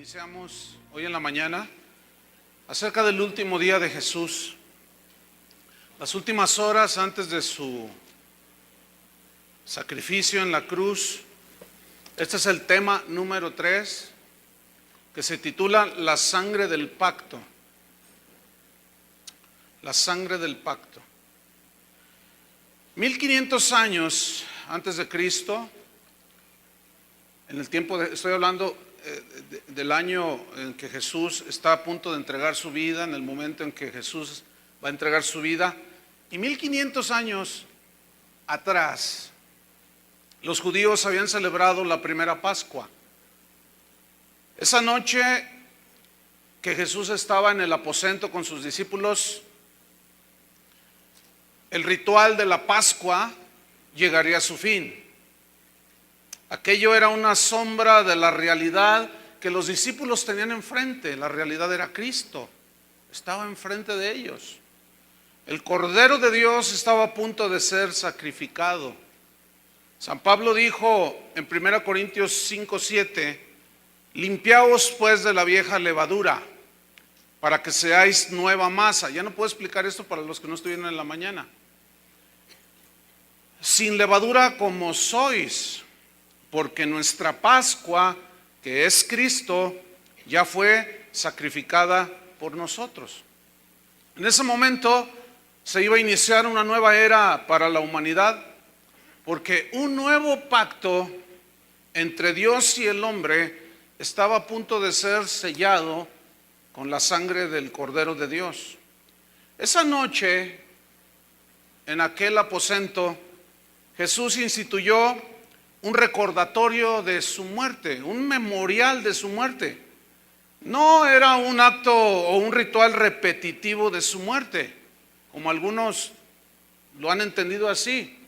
Iniciamos hoy en la mañana acerca del último día de Jesús, las últimas horas antes de su sacrificio en la cruz. Este es el tema número 3, que se titula La sangre del pacto. La sangre del pacto. 1500 años antes de Cristo, en el tiempo estoy hablando del año en que Jesús está a punto de entregar su vida, en el momento en que Jesús va a entregar su vida, y 1500 años atrás, los judíos habían celebrado la primera Pascua. Esa noche que Jesús estaba en el aposento con sus discípulos, el ritual de la Pascua llegaría a su fin. Aquello era una sombra de la realidad que los discípulos tenían enfrente. La realidad era Cristo, estaba enfrente de ellos. El Cordero de Dios estaba a punto de ser sacrificado. San Pablo dijo en 1 Corintios 5:7, limpiaos pues de la vieja levadura, para que seáis nueva masa. Ya no puedo explicar esto para los que no estuvieron en la mañana. Sin levadura como sois, porque nuestra Pascua, que es Cristo, ya fue sacrificada por nosotros. En ese momento se iba a iniciar una nueva era para la humanidad, porque un nuevo pacto entre Dios y el hombre estaba a punto de ser sellado con la sangre del Cordero de Dios. Esa noche, en aquel aposento, Jesús instituyó un recordatorio de su muerte, un memorial de su muerte. No era un acto o un ritual repetitivo de su muerte, como algunos lo han entendido así,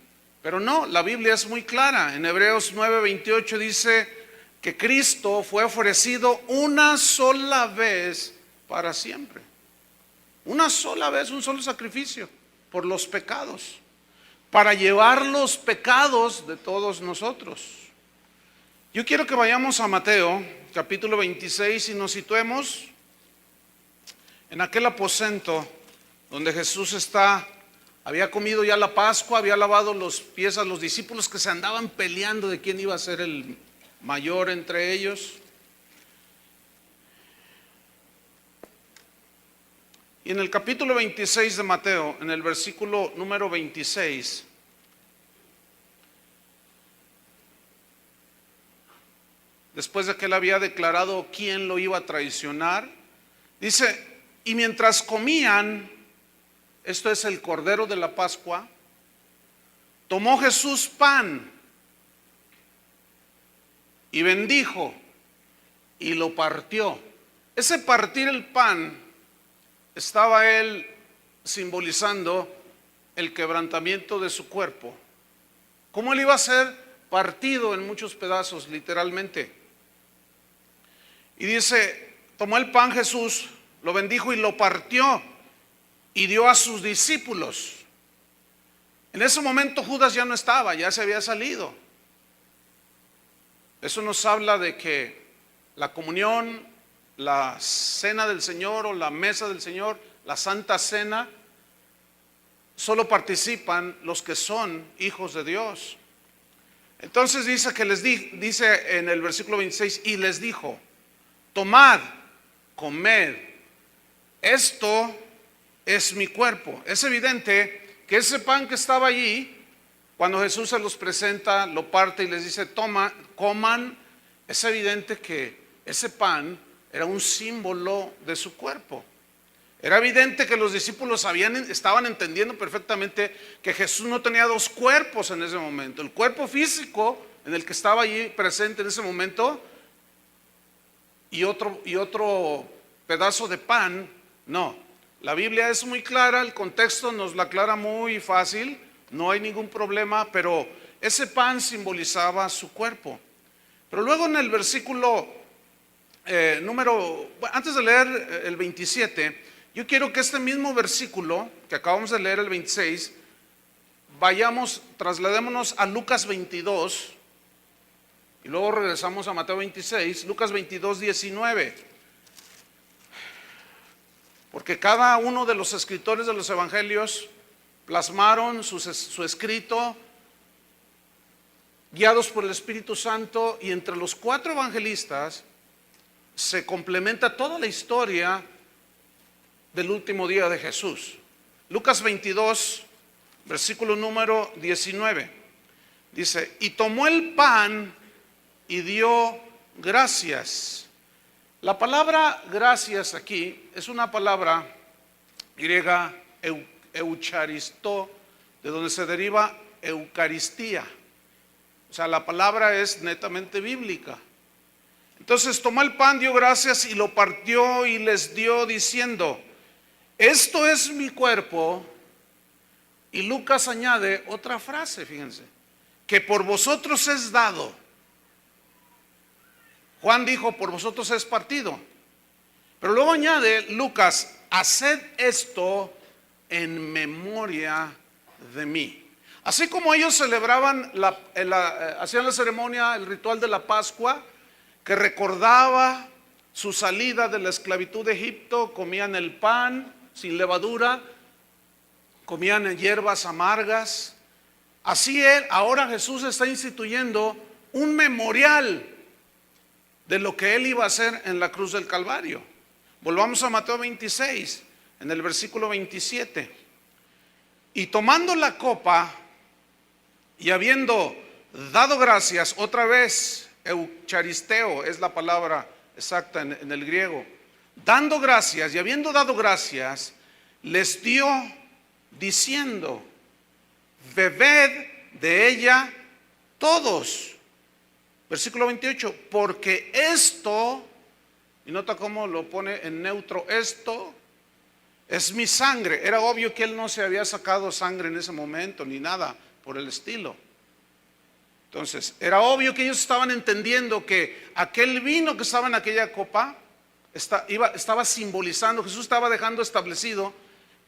pero no, la Biblia es muy clara. En Hebreos 9:28 dice que Cristo fue ofrecido una sola vez para siempre. Una sola vez, un solo sacrificio por los pecados, para llevar los pecados de todos nosotros. Yo quiero que vayamos a Mateo capítulo 26 y nos situemos en aquel aposento donde Jesús había comido ya la Pascua, había lavado los pies a los discípulos que se andaban peleando de quién iba a ser el mayor entre ellos. Y en el capítulo 26 de Mateo, en el versículo número 26, después de que él había declarado quién lo iba a traicionar, dice, y mientras comían, esto es el Cordero de la Pascua, tomó Jesús pan y bendijo y lo partió. Ese partir el pan estaba él simbolizando el quebrantamiento de su cuerpo. ¿Cómo él iba a ser partido en muchos pedazos, literalmente? Y dice, tomó el pan Jesús, lo bendijo y lo partió y dio a sus discípulos. En ese momento Judas ya no estaba, ya se había salido. Eso nos habla de que la comunión, la cena del Señor o la mesa del Señor, la Santa Cena, solo participan los que son hijos de Dios. Entonces dice que dice en el versículo 26, y les dijo, tomad, comed, esto es mi cuerpo. Es evidente que ese pan que estaba allí, cuando Jesús se los presenta, lo parte y les dice, coman, es evidente que ese pan era un símbolo de su cuerpo. Era evidente que los discípulos estaban entendiendo perfectamente que Jesús no tenía dos cuerpos en ese momento. El cuerpo físico en el que estaba allí presente en ese momento y otro pedazo de pan, no. La Biblia es muy clara, el contexto nos la aclara muy fácil, no hay ningún problema, pero ese pan simbolizaba su cuerpo. Pero luego en el versículo antes de leer el 27, yo quiero que este mismo versículo que acabamos de leer, el 26, trasladémonos a Lucas 22, Y luego regresamos a Mateo 26, Lucas 22, 19. Porque cada uno de los escritores de los evangelios plasmaron su escrito guiados por el Espíritu Santo, y entre los 4 evangelistas se complementa toda la historia del último día de Jesús. Lucas 22, versículo número 19, dice: y tomó el pan y dio gracias. La palabra gracias aquí es una palabra griega eucharistó, de donde se deriva Eucaristía. O sea, la palabra es netamente bíblica. Entonces tomó el pan, dio gracias y lo partió y les dio diciendo: esto es mi cuerpo. Y Lucas añade otra frase, fíjense, que por vosotros es dado. Juan dijo: por vosotros es partido. Pero luego añade Lucas: haced esto en memoria de mí. Así como ellos celebraban, hacían la ceremonia, el ritual de la Pascua, que recordaba su salida de la esclavitud de Egipto, comían el pan sin levadura, comían hierbas amargas. Así ahora Jesús está instituyendo un memorial de lo que él iba a hacer en la cruz del Calvario. Volvamos a Mateo 26, en el versículo 27. Y tomando la copa y habiendo dado gracias, otra vez eucharisteo es la palabra exacta en el griego, dando gracias y habiendo dado gracias, les dio diciendo: bebed de ella todos. Versículo 28, porque esto, y nota cómo lo pone en neutro, esto es mi sangre. Era obvio que él no se había sacado sangre en ese momento, ni nada por el estilo. Entonces, era obvio que ellos estaban entendiendo que aquel vino que estaba en aquella copa estaba simbolizando, Jesús estaba dejando establecido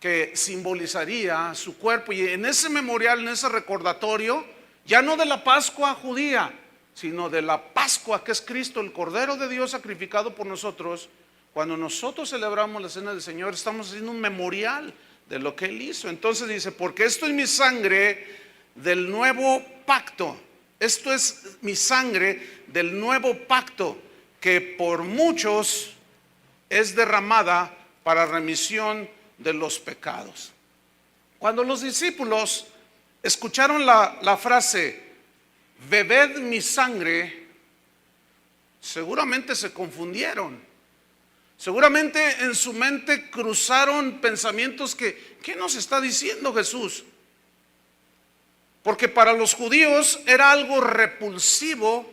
que simbolizaría su cuerpo. Y en ese memorial, en ese recordatorio, ya no de la Pascua judía, sino de la Pascua que es Cristo, el Cordero de Dios sacrificado por nosotros. Cuando nosotros celebramos la cena del Señor, estamos haciendo un memorial de lo que Él hizo. Entonces dice: porque esto es mi sangre del nuevo pacto. Esto es mi sangre del nuevo pacto, que por muchos es derramada para remisión de los pecados. Cuando los discípulos escucharon la frase bebed mi sangre, seguramente se confundieron. Seguramente en su mente cruzaron pensamientos que: ¿qué nos está diciendo Jesús? Porque para los judíos era algo repulsivo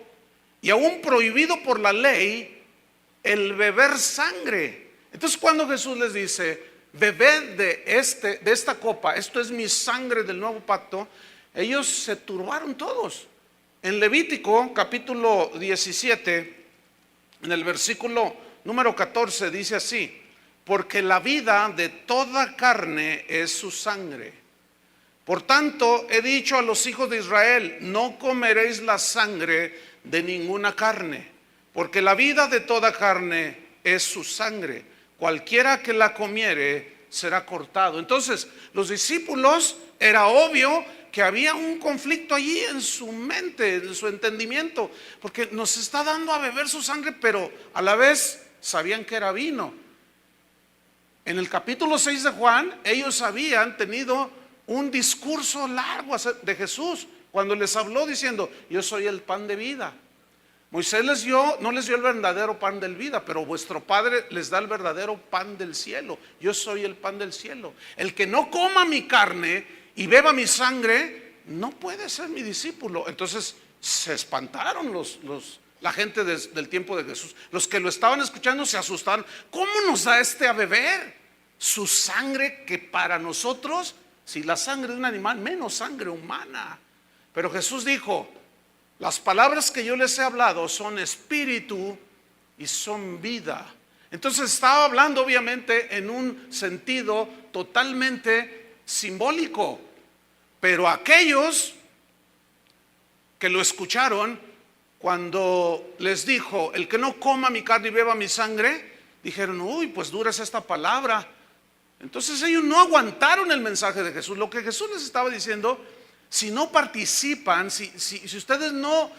y aún prohibido por la ley el beber sangre. Entonces, cuando Jesús les dice: bebed de esta copa, esto es mi sangre del nuevo pacto, ellos se turbaron todos. En Levítico capítulo 17, en el versículo número 14, dice así: porque la vida de toda carne es su sangre. Por tanto, he dicho a los hijos de Israel: no comeréis la sangre de ninguna carne, porque la vida de toda carne es su sangre. Cualquiera que la comiere será cortado. Entonces, los discípulos, era obvio que había un conflicto allí en su mente, en su entendimiento, porque nos está dando a beber su sangre, pero a la vez sabían que era vino. En el capítulo 6 de Juan, ellos habían tenido un discurso largo de Jesús, cuando les habló diciendo: yo soy el pan de vida. Moisés no les dio el verdadero pan de vida, pero vuestro Padre les da el verdadero pan del cielo. Yo soy el pan del cielo. El que no coma mi carne y beba mi sangre no puede ser mi discípulo. Entonces se espantaron la gente del tiempo de Jesús. Los que lo estaban escuchando se asustaron. ¿Cómo nos da a beber su sangre, que para nosotros, si la sangre de un animal, menos sangre humana? Pero Jesús dijo: las palabras que yo les he hablado son espíritu y son vida. Entonces estaba hablando obviamente en un sentido totalmente simbólico, pero aquellos que lo escucharon cuando les dijo, el que no coma mi carne y beba mi sangre, dijeron, uy, pues dura es esta palabra. Entonces ellos no aguantaron el mensaje de Jesús. Lo que Jesús les estaba diciendo, si no participan, si ustedes no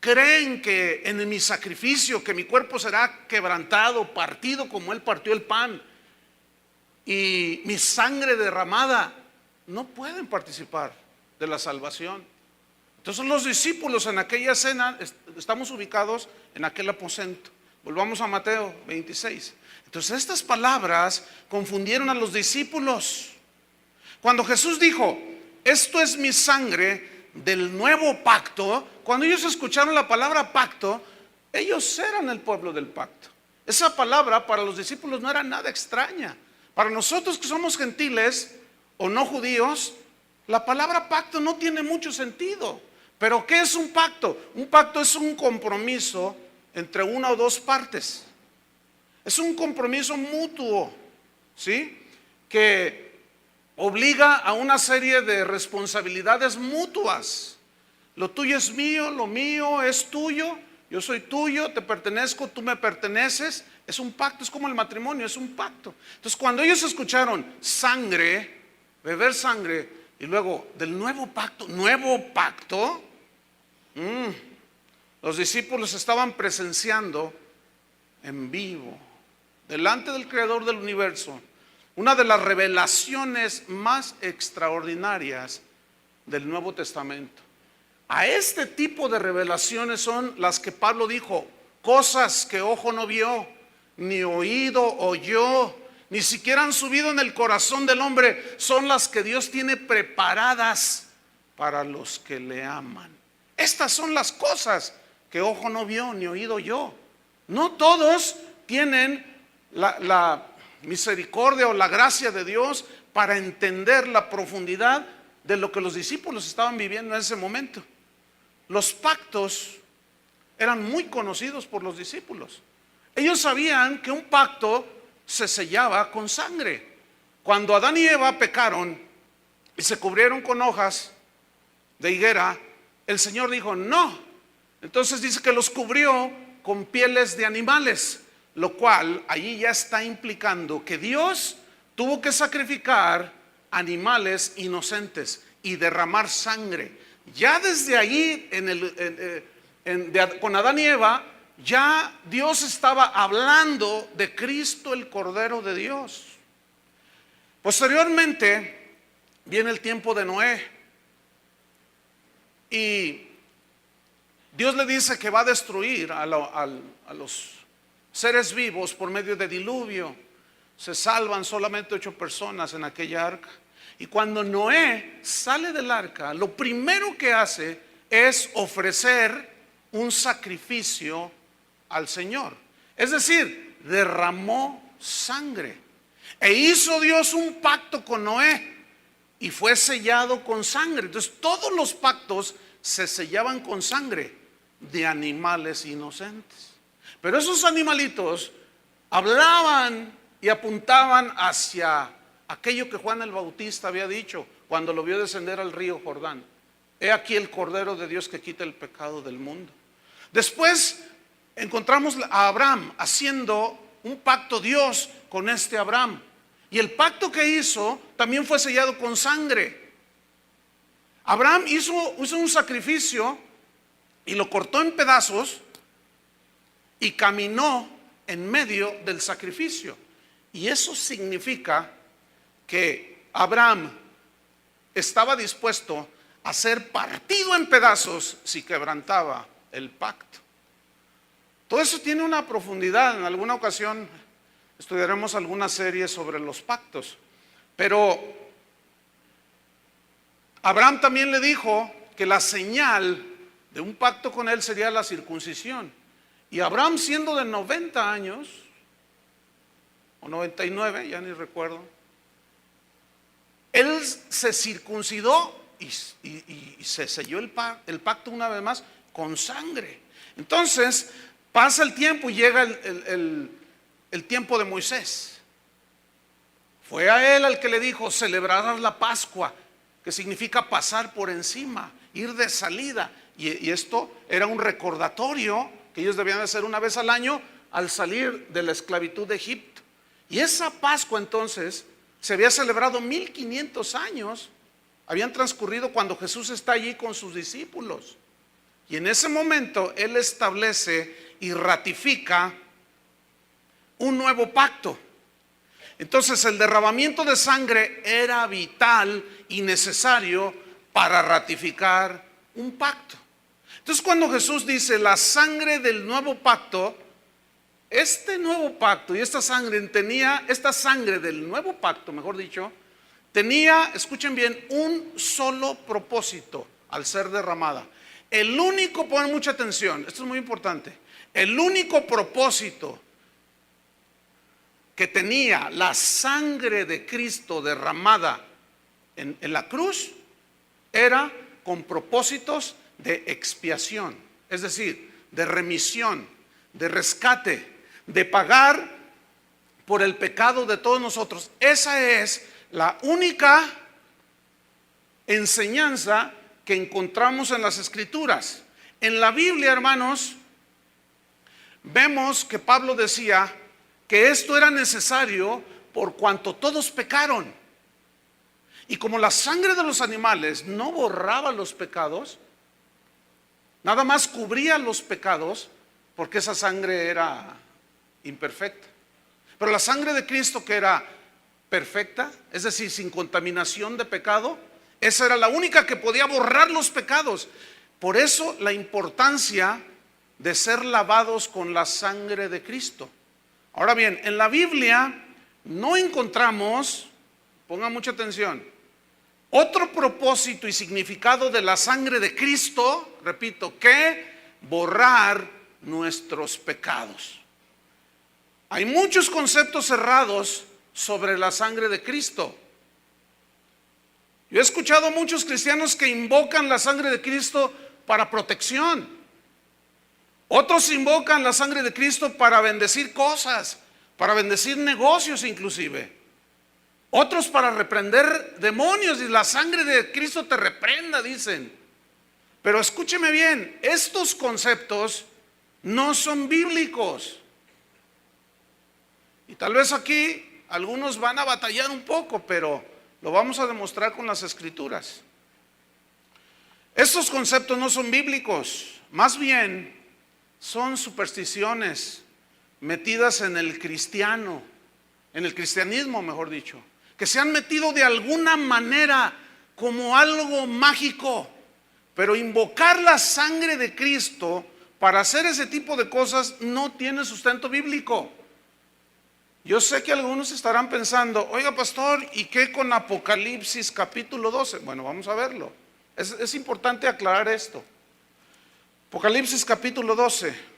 creen que en mi sacrificio, que mi cuerpo será quebrantado, partido como Él partió el pan, y mi sangre derramada, no pueden participar de la salvación. Entonces los discípulos en aquella cena, estamos ubicados en aquel aposento. Volvamos a Mateo 26. Entonces estas palabras confundieron a los discípulos. Cuando Jesús dijo, esto es mi sangre del nuevo pacto, cuando ellos escucharon la palabra pacto, ellos eran el pueblo del pacto. Esa palabra para los discípulos no era nada extraña. Para nosotros que somos gentiles o no judíos, la palabra pacto no tiene mucho sentido. Pero ¿qué es un pacto? Un pacto es un compromiso entre una o dos partes. Es un compromiso mutuo, ¿sí? Que obliga a una serie de responsabilidades mutuas. Lo tuyo es mío, lo mío es tuyo, yo soy tuyo, te pertenezco, tú me perteneces. Es un pacto, es como el matrimonio, es un pacto. Entonces cuando ellos escucharon sangre, beber sangre, y luego del nuevo pacto, los discípulos estaban presenciando en vivo, delante del Creador del universo, una de las revelaciones más extraordinarias del Nuevo Testamento. A este tipo de revelaciones son las que Pablo dijo, cosas que ojo no vio, ni oído oyó, ni siquiera han subido en el corazón del hombre, son las que Dios tiene preparadas para los que le aman. Estas son las cosas que ojo no vio, ni oído oyó. No todos tienen la misericordia o la gracia de Dios para entender la profundidad de lo que los discípulos estaban viviendo en ese momento. Los pactos eran muy conocidos por los discípulos. Ellos sabían que un pacto se sellaba con sangre. Cuando Adán y Eva pecaron y se cubrieron con hojas de higuera, el Señor dijo no. Entonces dice que los cubrió con pieles de animales, lo cual allí ya está implicando que Dios tuvo que sacrificar animales inocentes y derramar sangre. Ya desde allí con Adán y Eva, ya Dios estaba hablando de Cristo, el Cordero de Dios. Posteriormente viene el tiempo de Noé y Dios le dice que va a destruir a los seres vivos por medio de diluvio. Se salvan solamente 8 personas en aquella arca. Y cuando Noé sale del arca, lo primero que hace es ofrecer un sacrificio al Señor. Es decir, derramó sangre. E hizo Dios un pacto con Noé y fue sellado con sangre. Entonces todos los pactos se sellaban con sangre de animales inocentes. Pero esos animalitos hablaban y apuntaban hacia aquello que Juan el Bautista había dicho cuando lo vio descender al río Jordán. He aquí el Cordero de Dios que quita el pecado del mundo. Después encontramos a Abraham haciendo un pacto Dios con este Abraham. Y el pacto que hizo también fue sellado con sangre. Abraham hizo un sacrificio y lo cortó en pedazos y caminó en medio del sacrificio. Y eso significa que Abraham estaba dispuesto a ser partido en pedazos si quebrantaba el pacto. Todo eso tiene una profundidad. En alguna ocasión estudiaremos alguna serie sobre los pactos. Pero Abraham también le dijo que la señal de un pacto con él sería la circuncisión. Y Abraham, siendo de 90 años, o 99, ya ni recuerdo, él se circuncidó y se selló el pacto una vez más con sangre. Entonces pasa el tiempo y llega el tiempo de Moisés. Fue a él al que le dijo: celebrarás la Pascua, que significa pasar por encima, ir de salida. Y esto era un recordatorio que ellos debían hacer una vez al año al salir de la esclavitud de Egipto. Y esa Pascua entonces se había celebrado 1500 años, habían transcurrido cuando Jesús está allí con sus discípulos. Y en ese momento Él establece y ratifica un nuevo pacto. Entonces el derramamiento de sangre era vital y necesario para ratificar un pacto. Entonces cuando Jesús dice la sangre del nuevo pacto, este nuevo pacto y esta sangre del nuevo pacto, mejor dicho, tenía, escuchen bien, un solo propósito al ser derramada. El único, ponen mucha atención, esto es muy importante, el único propósito que tenía la sangre de Cristo derramada en la cruz era con propósitos de expiación, es decir, de remisión, de rescate, de pagar por el pecado de todos nosotros. Esa es la única enseñanza que encontramos en las Escrituras. En la Biblia, hermanos, vemos que Pablo decía que esto era necesario por cuanto todos pecaron. Y como la sangre de los animales no borraba los pecados, nada más cubría los pecados, porque esa sangre era imperfecta. Pero la sangre de Cristo, que era perfecta, es decir, sin contaminación de pecado, esa era la única que podía borrar los pecados. Por eso la importancia de ser lavados con la sangre de Cristo. Ahora bien, en la Biblia no encontramos, pongan mucha atención, otro propósito y significado de la sangre de Cristo, repito, que borrar nuestros pecados. Hay muchos conceptos cerrados sobre la sangre de Cristo. Yo he escuchado a muchos cristianos que invocan la sangre de Cristo para protección. Otros invocan la sangre de Cristo para bendecir cosas, para bendecir negocios inclusive. Otros para reprender demonios, y la sangre de Cristo te reprenda, dicen. Pero escúcheme bien, estos conceptos no son bíblicos. Y tal vez aquí algunos van a batallar un poco, pero lo vamos a demostrar con las Escrituras. Estos conceptos no son bíblicos, más bien son supersticiones metidas en el cristiano, en el cristianismo, mejor dicho, que se han metido de alguna manera como algo mágico. Pero invocar la sangre de Cristo para hacer ese tipo de cosas no tiene sustento bíblico. Yo sé que algunos estarán pensando, oiga pastor, ¿y qué con Apocalipsis capítulo 12? Bueno, vamos a verlo. Es importante aclarar esto. Apocalipsis capítulo 12.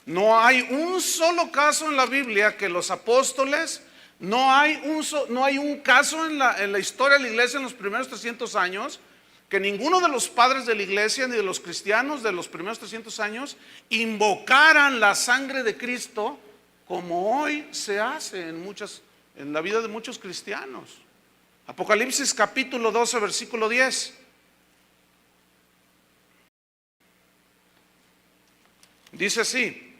No hay un solo caso en la Biblia que los apóstoles, no hay un caso en la historia de la iglesia en los primeros 300 años, que ninguno de los padres de la iglesia ni de los cristianos de los primeros 300 años invocaran la sangre de Cristo como hoy se hace en la vida de muchos cristianos. Apocalipsis capítulo 12, versículo 10. Dice así: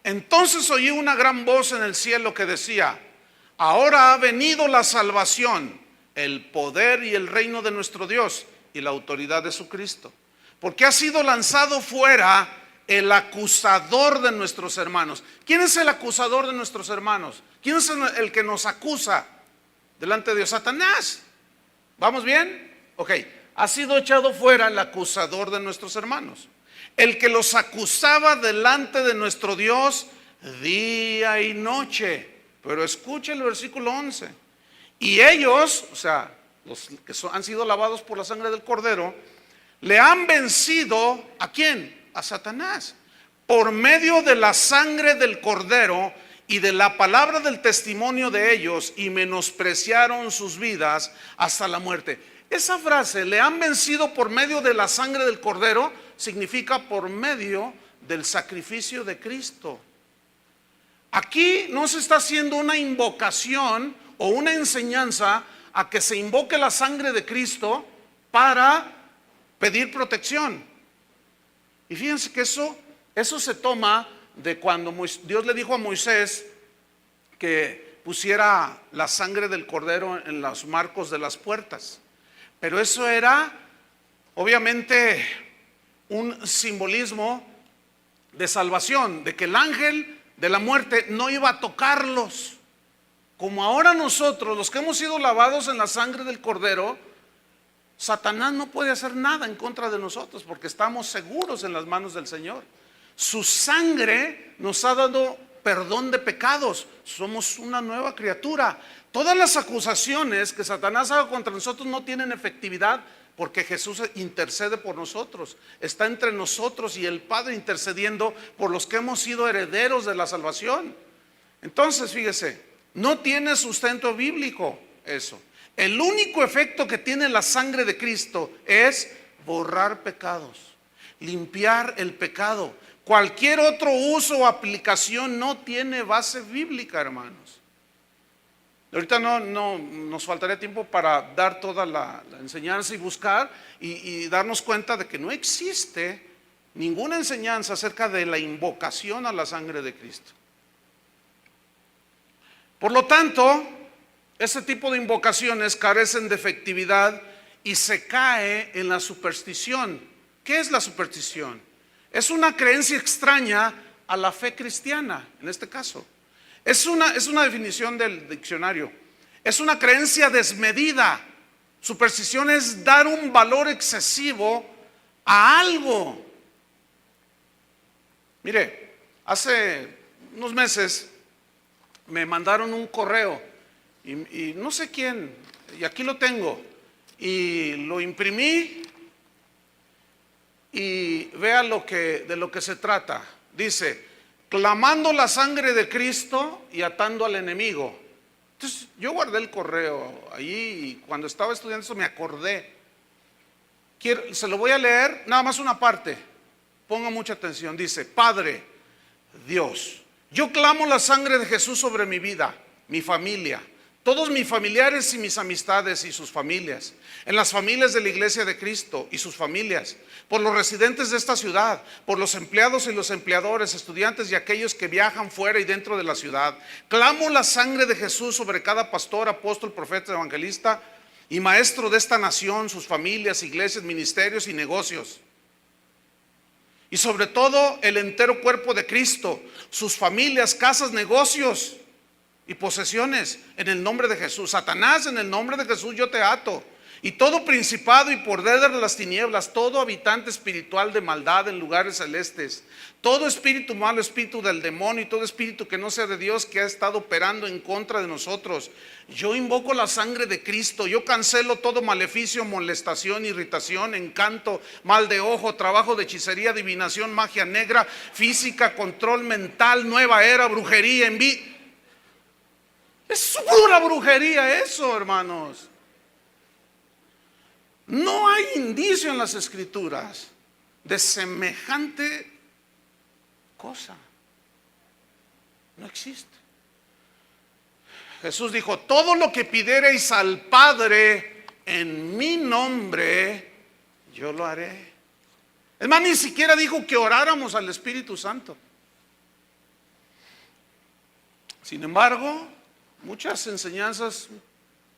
entonces oí una gran voz en el cielo que decía: ahora ha venido la salvación, el poder y el reino de nuestro Dios y la autoridad de su Cristo, porque ha sido lanzado fuera el acusador de nuestros hermanos. ¿Quién es el acusador de nuestros hermanos? ¿Quién es el que nos acusa delante de Dios? Satanás. ¿Vamos bien? Ok, ha sido echado fuera el acusador de nuestros hermanos, el que los acusaba delante de nuestro Dios día y noche. Pero escuche el versículo 11. Y ellos, o sea, los que han sido lavados por la sangre del Cordero, le han vencido, ¿a quién? A Satanás, por medio de la sangre del Cordero y de la palabra del testimonio de ellos, y menospreciaron sus vidas hasta la muerte. Esa frase, le han vencido por medio de la sangre del Cordero, significa por medio del sacrificio de Cristo. Aquí no se está haciendo una invocación o una enseñanza a que se invoque la sangre de Cristo para pedir protección. Y fíjense que eso se toma de cuando Dios le dijo a Moisés que pusiera la sangre del cordero en los marcos de las puertas. Pero eso era obviamente un simbolismo de salvación, de que el ángel de la muerte no iba a tocarlos. Como ahora nosotros, los que hemos sido lavados en la sangre del cordero, Satanás no puede hacer nada en contra de nosotros porque estamos seguros en las manos del Señor. Su sangre nos ha dado perdón de pecados, somos una nueva criatura. Todas las acusaciones que Satanás haga contra nosotros no tienen efectividad porque Jesús intercede por nosotros, está entre nosotros y el Padre intercediendo por los que hemos sido herederos de la salvación. Entonces, fíjese, no tiene sustento bíblico eso. El único efecto que tiene la sangre de Cristo es borrar pecados, limpiar el pecado. Cualquier otro uso o aplicación no tiene base bíblica, hermanos. Ahorita no nos faltaría tiempo para dar toda la enseñanza y buscar y darnos cuenta de que no existe ninguna enseñanza acerca de la invocación a la sangre de Cristo. Por lo tanto, ese tipo de invocaciones carecen de efectividad y se cae en la superstición. ¿Qué es la superstición? Es una creencia extraña a la fe cristiana, en este caso. Es una definición del diccionario. Es una creencia desmedida. Superstición es dar un valor excesivo a algo. Mire, hace unos meses me mandaron un correo y no sé quién, y aquí lo tengo, y lo imprimí y vea de lo que se trata. Dice: clamando la sangre de Cristo y atando al enemigo. Entonces yo guardé el correo allí y cuando estaba estudiando eso me acordé. Se lo voy a leer, nada más una parte, ponga mucha atención. Dice: Padre Dios, yo clamo la sangre de Jesús sobre mi vida, mi familia, todos mis familiares y mis amistades y sus familias, en las familias de la Iglesia de Cristo y sus familias, por los residentes de esta ciudad, por los empleados y los empleadores, estudiantes y aquellos que viajan fuera y dentro de la ciudad. Clamo la sangre de Jesús sobre cada pastor, apóstol, profeta, evangelista y maestro de esta nación, sus familias, iglesias, ministerios y negocios. Y sobre todo el entero cuerpo de Cristo, sus familias, casas, negocios y posesiones, en el nombre de Jesús. Satanás, en el nombre de Jesús yo te ato. Y todo principado y poder de las tinieblas, todo habitante espiritual de maldad en lugares celestes, todo espíritu malo, espíritu del demonio y todo espíritu que no sea de Dios que ha estado operando en contra de nosotros. Yo invoco la sangre de Cristo, yo cancelo todo maleficio, molestación, irritación, encanto, mal de ojo, trabajo de hechicería, adivinación, magia negra, física, control mental, nueva era, brujería, envidia. Es pura brujería eso, hermanos. No hay indicio en las escrituras de semejante cosa. No existe. Jesús dijo: todo lo que pidiereis al Padre en mi nombre, yo lo haré. Es más, ni siquiera dijo que oráramos al Espíritu Santo. Sin embargo, muchas enseñanzas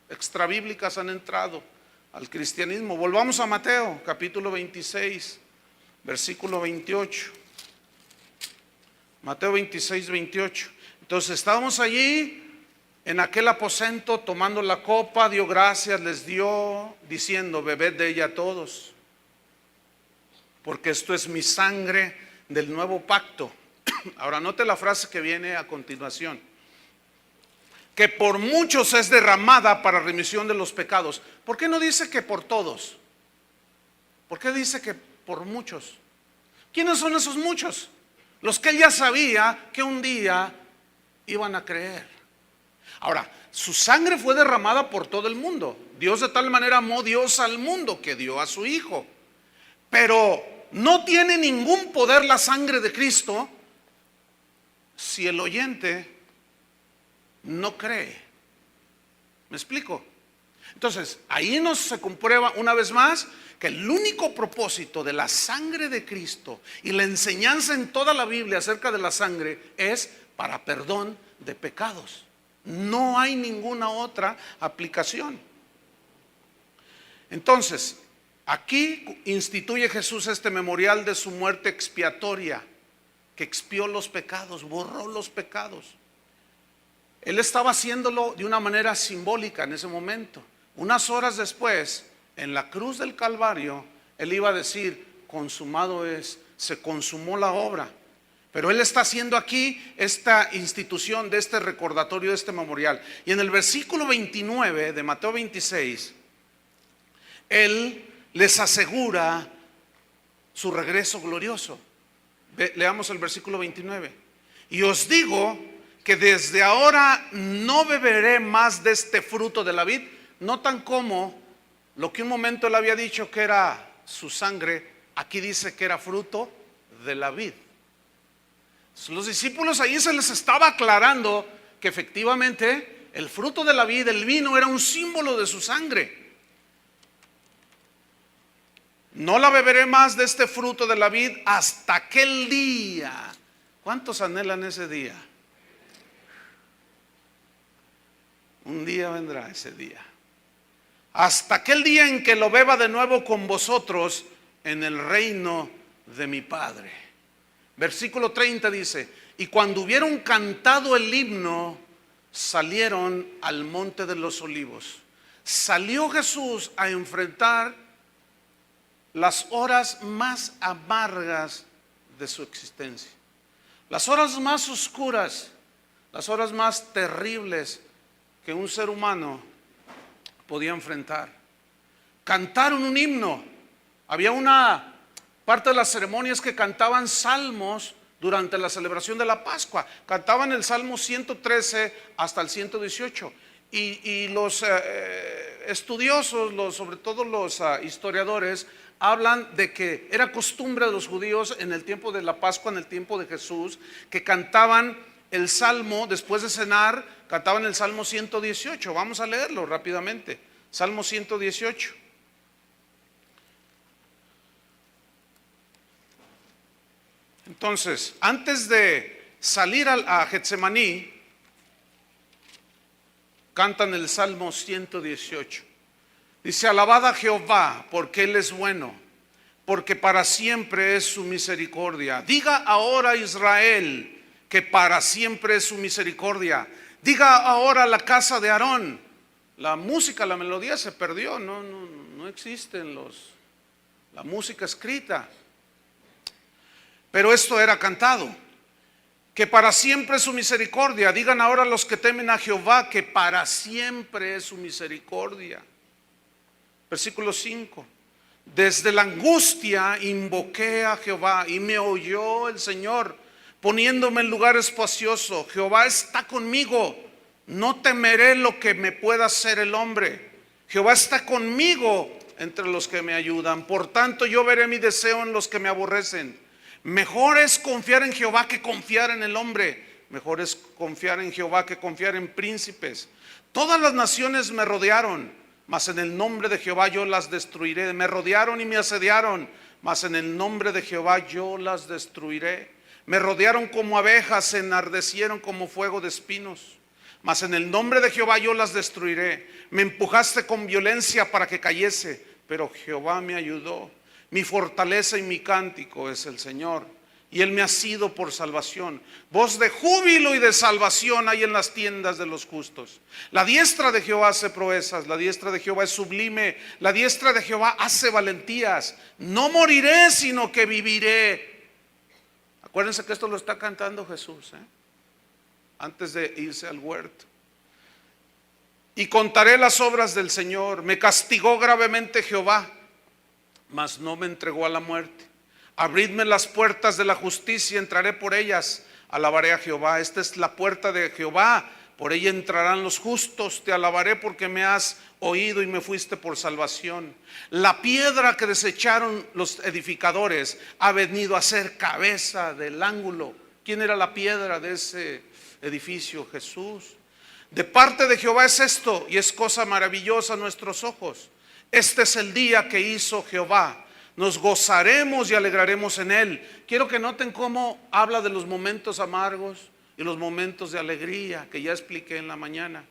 extrabíblicas han entrado al cristianismo. Volvamos a Mateo capítulo 26, versículo 28. Mateo 26, 28. Entonces estábamos allí en aquel aposento tomando la copa, dio gracias, les dio, diciendo: bebed de ella todos, porque esto es mi sangre del nuevo pacto. Ahora note la frase que viene a continuación: que por muchos es derramada para remisión de los pecados. ¿Por qué no dice que por todos? ¿Por qué dice que por muchos? ¿Quiénes son esos muchos? Los que él ya sabía que un día iban a creer. Ahora, su sangre fue derramada por todo el mundo. Dios de tal manera amó Dios al mundo que dio a su Hijo. Pero no tiene ningún poder la sangre de Cristo si el oyente no cree. ¿Me explico? Entonces, ahí se comprueba una vez más que el único propósito de la sangre de Cristo y la enseñanza en toda la Biblia acerca de la sangre es para perdón de pecados. No hay ninguna otra aplicación. Entonces, aquí instituye Jesús este memorial de su muerte expiatoria, que expió los pecados, borró los pecados. Él estaba haciéndolo de una manera simbólica en ese momento. Unas horas después, en la cruz del Calvario, Él iba a decir: consumado es, se consumó la obra. Pero Él está haciendo aquí esta institución de este recordatorio, de este memorial. Y en el versículo 29 de Mateo 26, Él les asegura su regreso glorioso. Leamos el versículo 29. Y os digo que desde ahora no beberé más de este fruto de la vid. Notan cómo lo que un momento Él había dicho que era su sangre, aquí dice que era fruto de la vid. Los discípulos ahí se les estaba aclarando que efectivamente el fruto de la vid, el vino, era un símbolo de su sangre. No la beberé más de este fruto de la vid hasta aquel día. ¿Cuántos anhelan ese día? Un día vendrá ese día. Hasta aquel día en que lo beba de nuevo con vosotros en el reino de mi Padre. Versículo 30 dice: y cuando hubieron cantado el himno, salieron al monte de los olivos. Salió Jesús a enfrentar las horas más amargas de su existencia, las horas más oscuras, las horas más terribles que un ser humano podía enfrentar. Cantaron un himno. Había una parte de las ceremonias que cantaban salmos durante la celebración de la Pascua. Cantaban el Salmo 113 hasta el 118. Y los estudiosos, sobre todo los historiadores, hablan de que era costumbre de los judíos en el tiempo de la Pascua, en el tiempo de Jesús, que cantaban el Salmo, después de cenar, cantaban el Salmo 118. Vamos a leerlo rápidamente. Salmo 118. Entonces, antes de salir a Getsemaní, cantan el Salmo 118. Dice: alabad a Jehová, porque Él es bueno, porque para siempre es su misericordia. Diga ahora Israel, que para siempre es su misericordia. Diga ahora la casa de Aarón. La música, la melodía se perdió, no existen la música escrita. Pero esto era cantado, que para siempre es su misericordia. Digan ahora los que temen a Jehová, que para siempre es su misericordia. Versículo 5. Desde la angustia invoqué a Jehová y me oyó el Señor, poniéndome en lugar espacioso. Jehová está conmigo, no temeré lo que me pueda hacer el hombre. Jehová está conmigo entre los que me ayudan. Por tanto yo veré mi deseo en los que me aborrecen. Mejor es confiar en Jehová que confiar en el hombre. Mejor es confiar en Jehová que confiar en príncipes. Todas las naciones me rodearon, mas en el nombre de Jehová yo las destruiré. Me rodearon y me asediaron, mas en el nombre de Jehová yo las destruiré. Me rodearon como abejas, se enardecieron como fuego de espinos, mas en el nombre de Jehová yo las destruiré. Me empujaste con violencia para que cayese, pero Jehová me ayudó. Mi fortaleza y mi cántico es el Señor, y Él me ha sido por salvación. Voz de júbilo y de salvación hay en las tiendas de los justos. La diestra de Jehová hace proezas, la diestra de Jehová es sublime, la diestra de Jehová hace valentías. No moriré, sino que viviré. Acuérdense que esto lo está cantando Jesús, antes de irse al huerto. Y contaré las obras del Señor. Me castigó gravemente Jehová, mas no me entregó a la muerte. Abridme las puertas de la justicia, entraré por ellas. Alabaré a Jehová. Esta es la puerta de Jehová, por ella entrarán los justos. Te alabaré porque me has oído y me fuiste por salvación. La piedra que desecharon los edificadores ha venido a ser cabeza del ángulo. ¿Quién era la piedra de ese edificio? Jesús. De parte de Jehová es esto, y es cosa maravillosa a nuestros ojos. Este es el día que hizo Jehová. Nos gozaremos y alegraremos en él. Quiero que noten cómo habla de los momentos amargos y los momentos de alegría que ya expliqué en la mañana.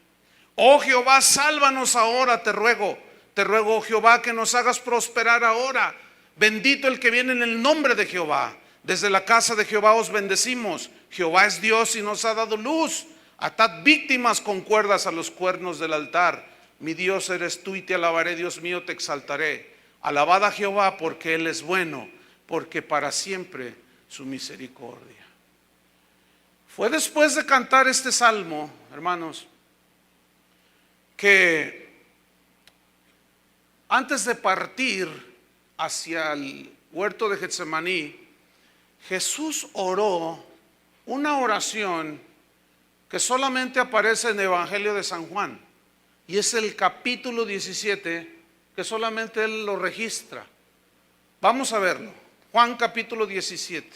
Oh Jehová, sálvanos ahora, te ruego, oh Jehová, que nos hagas prosperar ahora. Bendito el que viene en el nombre de Jehová. Desde la casa de Jehová os bendecimos. Jehová es Dios y nos ha dado luz. Atad víctimas con cuerdas a los cuernos del altar. Mi Dios eres tú y te alabaré, Dios mío, te exaltaré. Alabad a Jehová porque Él es bueno, porque para siempre su misericordia. Fue después de cantar este salmo, hermanos, que antes de partir hacia el huerto de Getsemaní, Jesús oró una oración que solamente aparece en el Evangelio de San Juan, y es el capítulo 17, que solamente él lo registra. Vamos a verlo. Juan capítulo 17.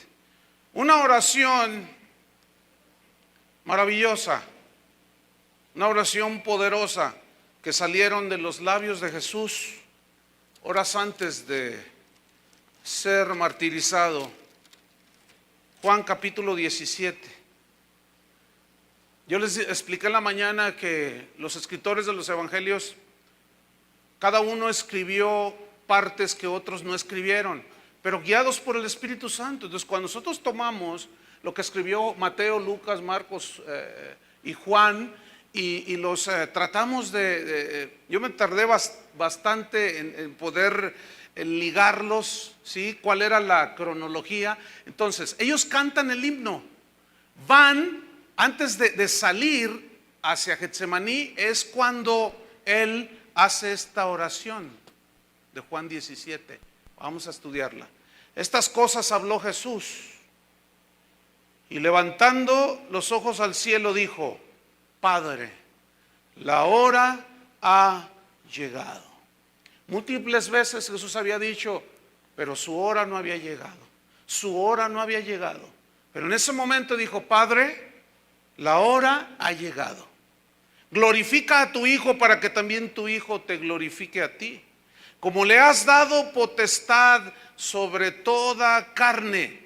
Una oración maravillosa, una oración poderosa que salieron de los labios de Jesús horas antes de ser martirizado. Juan capítulo 17. Yo les expliqué en la mañana que los escritores de los evangelios, cada uno escribió partes que otros no escribieron, pero guiados por el Espíritu Santo. Entonces, cuando nosotros tomamos lo que escribió Mateo, Lucas, Marcos y Juan y los tratamos yo me tardé bastante en poder ligarlos, ¿sí? ¿Cuál era la cronología? Entonces, ellos cantan el himno, van antes de salir hacia Getsemaní, es cuando él hace esta oración de Juan 17. Vamos a estudiarla. Estas cosas habló Jesús y levantando los ojos al cielo dijo: Padre, la hora ha llegado. Múltiples veces Jesús había dicho, pero su hora no había llegado. Su hora no había llegado. Pero en ese momento dijo: Padre, la hora ha llegado. Glorifica a tu Hijo para que también tu Hijo te glorifique a ti. Como le has dado potestad sobre toda carne,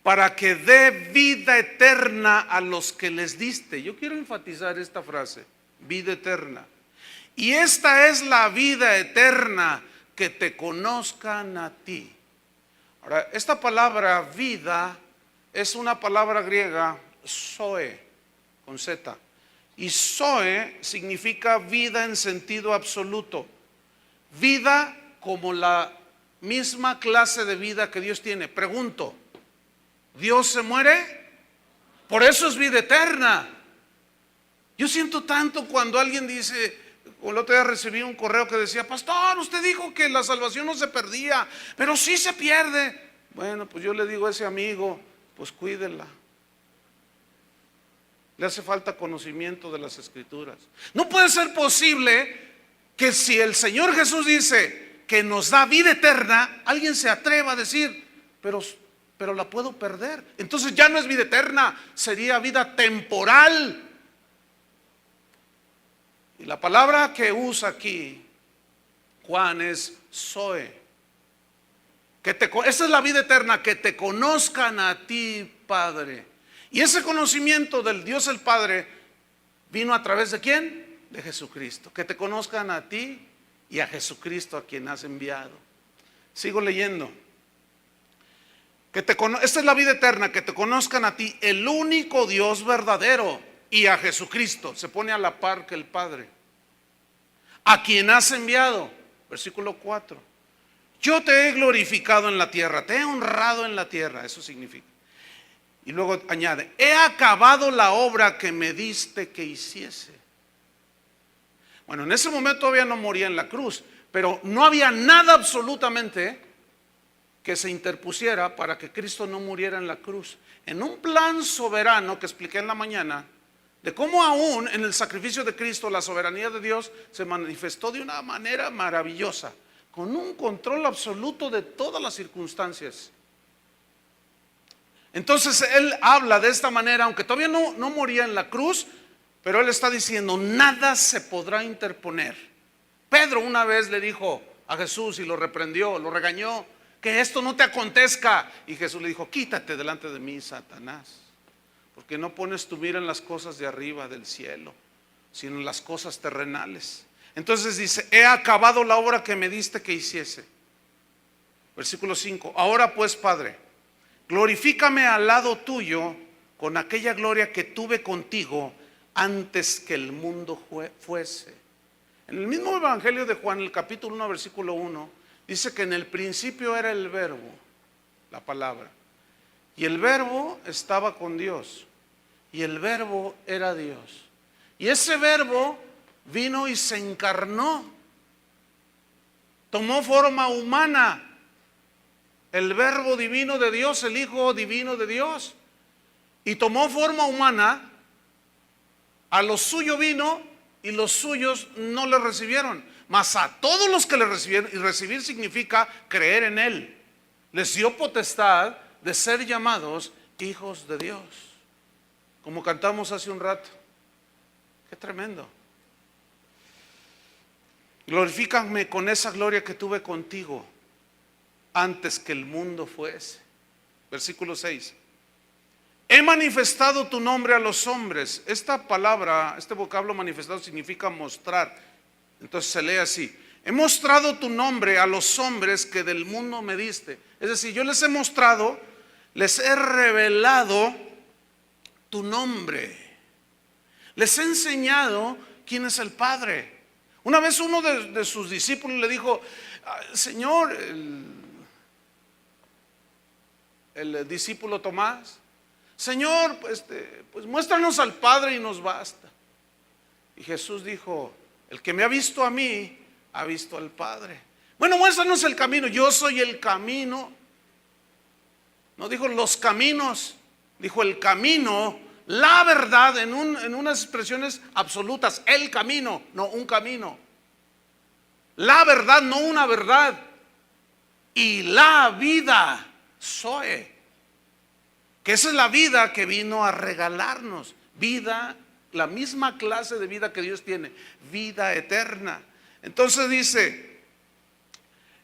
para que dé vida eterna a los que les diste. Yo quiero enfatizar esta frase, vida eterna. Y esta es la vida eterna, que te conozcan a ti. Ahora, esta palabra vida es una palabra griega, zoe, con Z. Y zoe significa vida en sentido absoluto. Vida como la misma clase de vida que Dios tiene. Pregunto, ¿Dios se muere? Por eso es vida eterna. Yo siento tanto cuando alguien dice, el otro día recibí un correo que decía: pastor, usted dijo que la salvación no se perdía, pero sí se pierde. Bueno, pues yo le digo a ese amigo, pues cuídela. Le hace falta conocimiento de las Escrituras. No puede ser posible que si el Señor Jesús dice que nos da vida eterna, alguien se atreva a decir, pero la puedo perder. Entonces ya no es vida eterna, sería vida temporal. Y la palabra que usa aquí Juan es zoe. Esa es la vida eterna, que te conozcan a ti, Padre. Y ese conocimiento del Dios el Padre vino a través de ¿quién? De Jesucristo. Que te conozcan a ti y a Jesucristo, a quien has enviado. Sigo leyendo. Esta es la vida eterna, que te conozcan a ti, el único Dios verdadero, y a Jesucristo. Se pone a la par que el Padre, a quien has enviado. Versículo 4. Yo te he glorificado en la tierra, te he honrado en la tierra. Eso significa. Y luego añade: he acabado la obra que me diste que hiciese. Bueno, en ese momento todavía no moría en la cruz, pero no había nada absolutamente que se interpusiera para que Cristo no muriera en la cruz. En un plan soberano que expliqué en la mañana, de cómo aún en el sacrificio de Cristo la soberanía de Dios se manifestó de una manera maravillosa, con un control absoluto de todas las circunstancias. Entonces él habla de esta manera, aunque todavía no moría en la cruz, Pero él está diciendo, nada se podrá interponer. Pedro una vez le dijo a Jesús y lo reprendió, lo regañó, que esto no te acontezca. Y Jesús le dijo, quítate delante de mí, Satanás, porque no pones tu mira en las cosas de arriba del cielo, sino en las cosas terrenales. Entonces dice, he acabado la obra que me diste que hiciese. Versículo 5, ahora pues, Padre, glorifícame al lado tuyo con aquella gloria que tuve contigo antes que el mundo fuese. En el mismo Evangelio de Juan, el capítulo 1, versículo 1, dice que en el principio era el verbo, la palabra, y el verbo estaba con Dios, y el verbo era Dios. Y ese verbo vino y se encarnó, tomó forma humana, el verbo divino de Dios, el Hijo divino de Dios, y tomó forma humana. A los suyos vino y los suyos no le recibieron, mas a todos los que le recibieron, y recibir significa creer en él, les dio potestad de ser llamados hijos de Dios, como cantamos hace un rato. Qué tremendo. Glorifícame con esa gloria que tuve contigo antes que el mundo fuese. Versículo 6. He manifestado tu nombre a los hombres. Esta palabra, este vocablo manifestado significa mostrar. Entonces se lee así: he mostrado tu nombre a los hombres que del mundo me diste. Es decir, yo les he mostrado, les he revelado tu nombre. Les he enseñado quién es el Padre. Una vez uno de sus discípulos le dijo: Señor, el discípulo Tomás, Señor, pues muéstranos al Padre y nos basta. Y Jesús dijo: el que me ha visto a mí, ha visto al Padre. Bueno, muéstranos el camino. Yo soy el camino. No dijo los caminos, dijo el camino, la verdad, en unas expresiones absolutas. El camino, no un camino. La verdad, no una verdad. Y la vida, Zoe, que esa es la vida que vino a regalarnos. Vida, la misma clase de vida que Dios tiene, vida eterna. Entonces dice: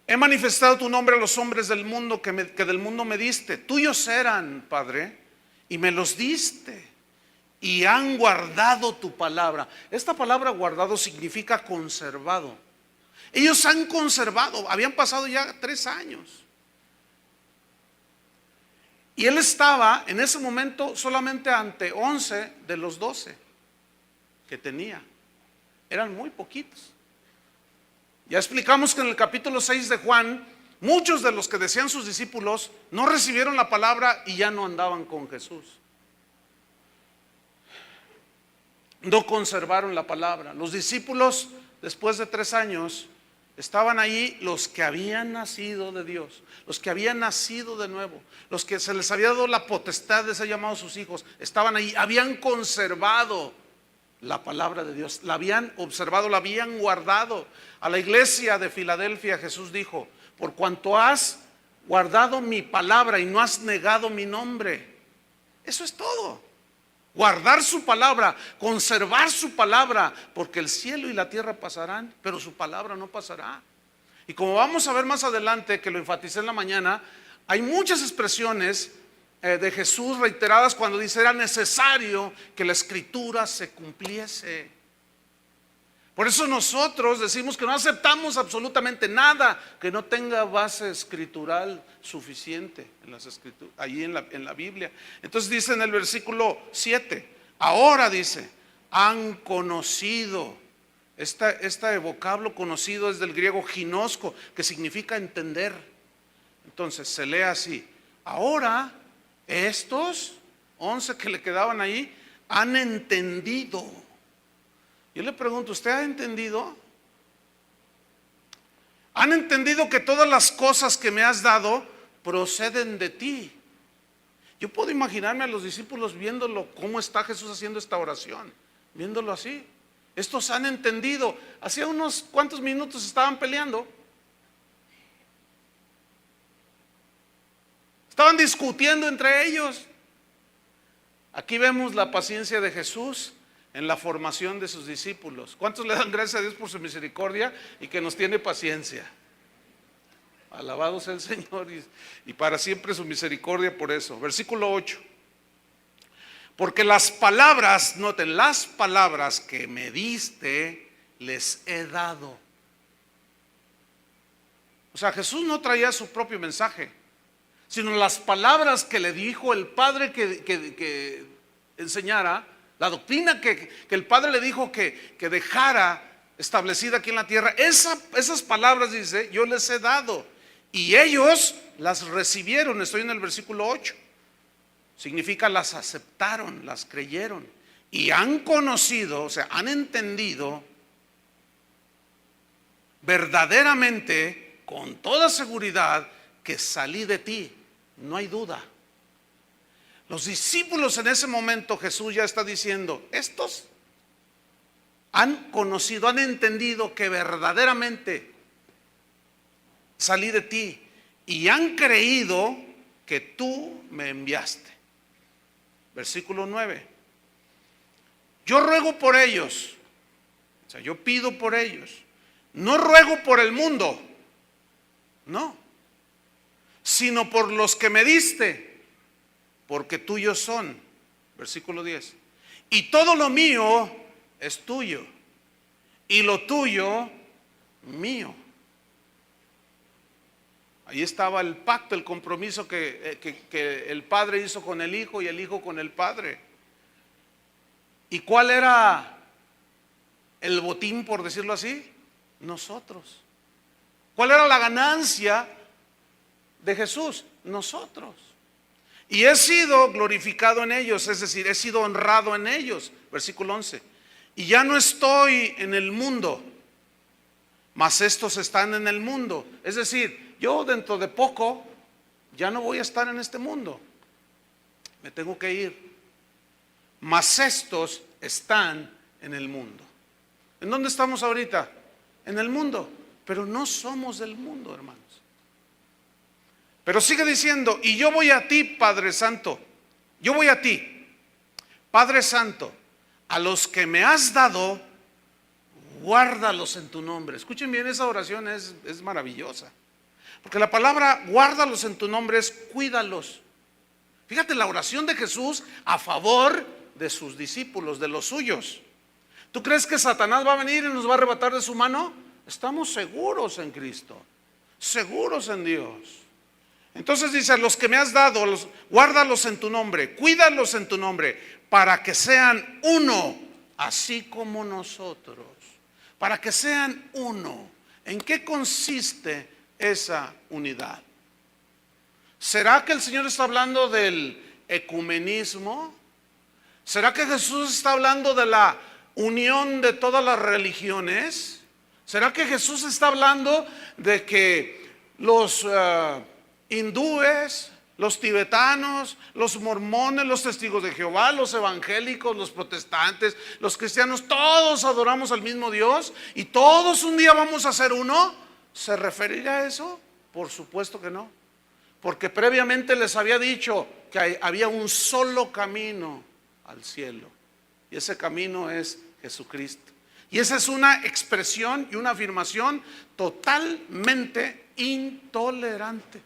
he manifestado tu nombre a los hombres del mundo que del mundo me diste. Tuyos eran, Padre, y me los diste, y han guardado tu palabra. Esta palabra guardado significa conservado. Ellos han conservado, habían pasado ya 3 años. Y él estaba en ese momento solamente ante 11 de los 12 que tenía. Eran muy poquitos. Ya explicamos que en el capítulo 6 de Juan, muchos de los que decían sus discípulos no recibieron la palabra y ya no andaban con Jesús. No conservaron la palabra. Los discípulos, después de 3 años, estaban ahí los que habían nacido de Dios, los que habían nacido de nuevo, los que se les había dado la potestad de ser llamados sus hijos. Estaban ahí, habían conservado la palabra de Dios, la habían observado, la habían guardado. A la iglesia de Filadelfia Jesús dijo: por cuanto has guardado mi palabra y no has negado mi nombre. Eso es todo. Guardar su palabra, conservar su palabra, porque el cielo y la tierra pasarán, pero su palabra no pasará. Y como vamos a ver más adelante, que lo enfaticé en la mañana, hay muchas expresiones de Jesús reiteradas cuando dice: era necesario que la escritura se cumpliese. Por eso nosotros decimos que no aceptamos absolutamente nada que no tenga base escritural suficiente en las escrituras, allí en la Biblia. Entonces dice en el versículo 7, ahora dice: han conocido. Este vocablo conocido es del griego ginosco, que significa entender. Entonces se lee así: ahora estos 11 que le quedaban ahí han entendido. Yo le pregunto: ¿usted ha entendido? ¿Han entendido que todas las cosas que me has dado proceden de ti? Yo puedo imaginarme a los discípulos viéndolo, cómo está Jesús haciendo esta oración, viéndolo así. Estos han entendido. Hacía unos cuantos minutos estaban peleando, estaban discutiendo entre ellos. Aquí vemos la paciencia de Jesús en la formación de sus discípulos. ¿Cuántos le dan gracias a Dios por su misericordia y que nos tiene paciencia? Alabado sea el Señor, y para siempre su misericordia por eso. Versículo 8. Porque las palabras, noten, las palabras que me diste les he dado. O sea, Jesús no traía su propio mensaje, sino las palabras que le dijo el Padre que enseñara, la doctrina que el Padre le dijo que dejara establecida aquí en la tierra. Esas palabras, dice, yo les he dado y ellos las recibieron. Estoy en el versículo 8. Significa las aceptaron, las creyeron y han conocido, o sea, han entendido verdaderamente, con toda seguridad, que salí de ti. No hay duda. Los discípulos en ese momento, Jesús ya está diciendo, estos han conocido, han entendido que verdaderamente salí de ti y han creído que tú me enviaste. Versículo 9. Yo ruego por ellos, o sea, yo pido por ellos. No ruego por el mundo, no, sino por los que me diste, porque tuyos son. Versículo 10. Y todo lo mío es tuyo, y lo tuyo mío. Ahí estaba el pacto, el compromiso que el Padre hizo con el Hijo y el Hijo con el Padre. ¿Y cuál era el botín, por decirlo así? Nosotros. ¿Cuál era la ganancia de Jesús? Nosotros. Y he sido glorificado en ellos, es decir, he sido honrado en ellos. Versículo 11. Y ya no estoy en el mundo, mas estos están en el mundo. Es decir, yo dentro de poco ya no voy a estar en este mundo, me tengo que ir, mas estos están en el mundo. ¿En dónde estamos ahorita? En el mundo, pero no somos del mundo, hermanos. Pero sigue diciendo, y yo voy a ti, Padre Santo, yo voy a ti, Padre Santo, a los que me has dado, guárdalos en tu nombre. Escuchen bien, esa oración es maravillosa. Porque la palabra guárdalos en tu nombre es cuídalos. Fíjate la oración de Jesús a favor de sus discípulos, de los suyos. ¿Tú crees que Satanás va a venir y nos va a arrebatar de su mano? Estamos seguros en Cristo, seguros en Dios. Entonces dice, a los que me has dado, guárdalos en tu nombre, cuídalos en tu nombre, para que sean uno, así como nosotros. Para que sean uno. ¿En qué consiste esa unidad? ¿Será que el Señor está hablando del ecumenismo? ¿Será que Jesús está hablando de la unión de todas las religiones? ¿Será que Jesús está hablando de que los hindúes, los tibetanos, los mormones, los testigos de Jehová, los evangélicos, los protestantes, los cristianos, todos adoramos al mismo Dios y todos un día vamos a ser uno? ¿Se referirá a eso? Por supuesto que no, porque previamente les había dicho que había un solo camino al cielo, y ese camino es Jesucristo. Y esa es una expresión y una afirmación totalmente intolerante.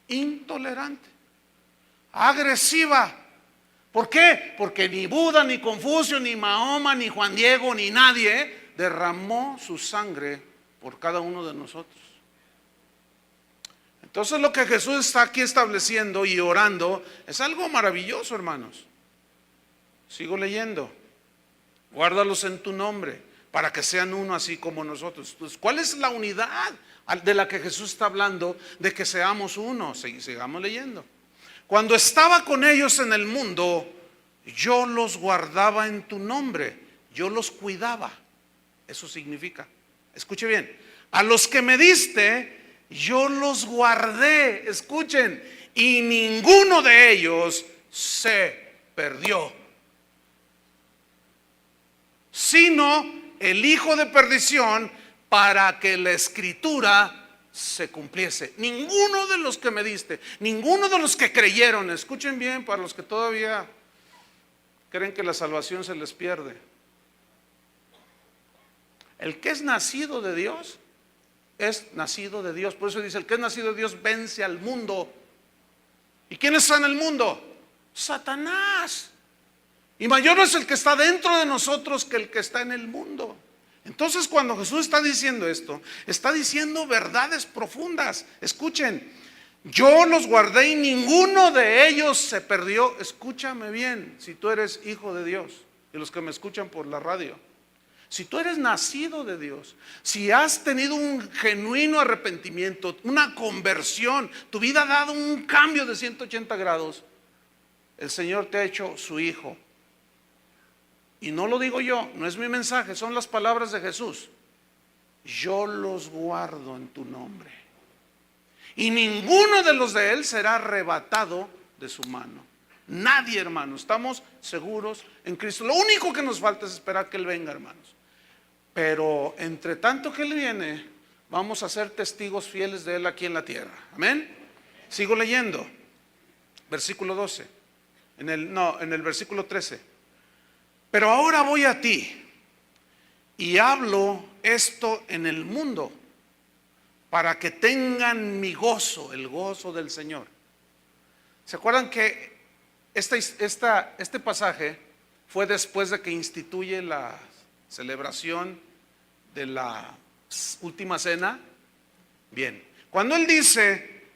Intolerante, agresiva. ¿Por qué? Porque ni Buda, ni Confucio, ni Mahoma, ni Juan Diego, ni nadie derramó su sangre por cada uno de nosotros. Entonces lo que Jesús está aquí estableciendo y orando es algo maravilloso, hermanos. Sigo leyendo. Guárdalos en tu nombre, para que sean uno así como nosotros. Entonces, ¿cuál es la unidad de la que Jesús está hablando? De que seamos uno. Sigamos leyendo. Cuando estaba con ellos en el mundo, yo los guardaba en tu nombre, yo los cuidaba. Eso significa, escuche bien, a los que me diste, yo los guardé. Escuchen, y ninguno de ellos se perdió, sino el hijo de perdición, para que la escritura se cumpliese. Ninguno de los que me diste, ninguno de los que creyeron, escuchen bien, para los que todavía creen que la salvación se les pierde. El que es nacido de Dios, es nacido de Dios. Por eso dice, el que es nacido de Dios vence al mundo. ¿Y quién está en el mundo? Satanás. Y mayor es el que está dentro de nosotros que el que está en el mundo. Entonces, cuando Jesús está diciendo esto, está diciendo verdades profundas. Escuchen, yo los guardé y ninguno de ellos se perdió. Escúchame bien, si tú eres hijo de Dios, y los que me escuchan por la radio. Si tú eres nacido de Dios, si has tenido un genuino arrepentimiento, una conversión, tu vida ha dado un cambio de 180 grados, el Señor te ha hecho su hijo. Y no lo digo yo, no es mi mensaje, son las palabras de Jesús. Yo los guardo en tu nombre. Y ninguno de los de Él será arrebatado de su mano. Nadie, hermano, estamos seguros en Cristo. Lo único que nos falta es esperar que Él venga, hermanos. Pero entre tanto que Él viene, vamos a ser testigos fieles de Él aquí en la tierra. Amén. Sigo leyendo. Versículo 12. En el versículo 13. Pero ahora voy a ti y hablo esto en el mundo para que tengan mi gozo, el gozo del Señor. ¿Se acuerdan que este pasaje fue después de que instituye la celebración de la última cena? Bien, cuando Él dice,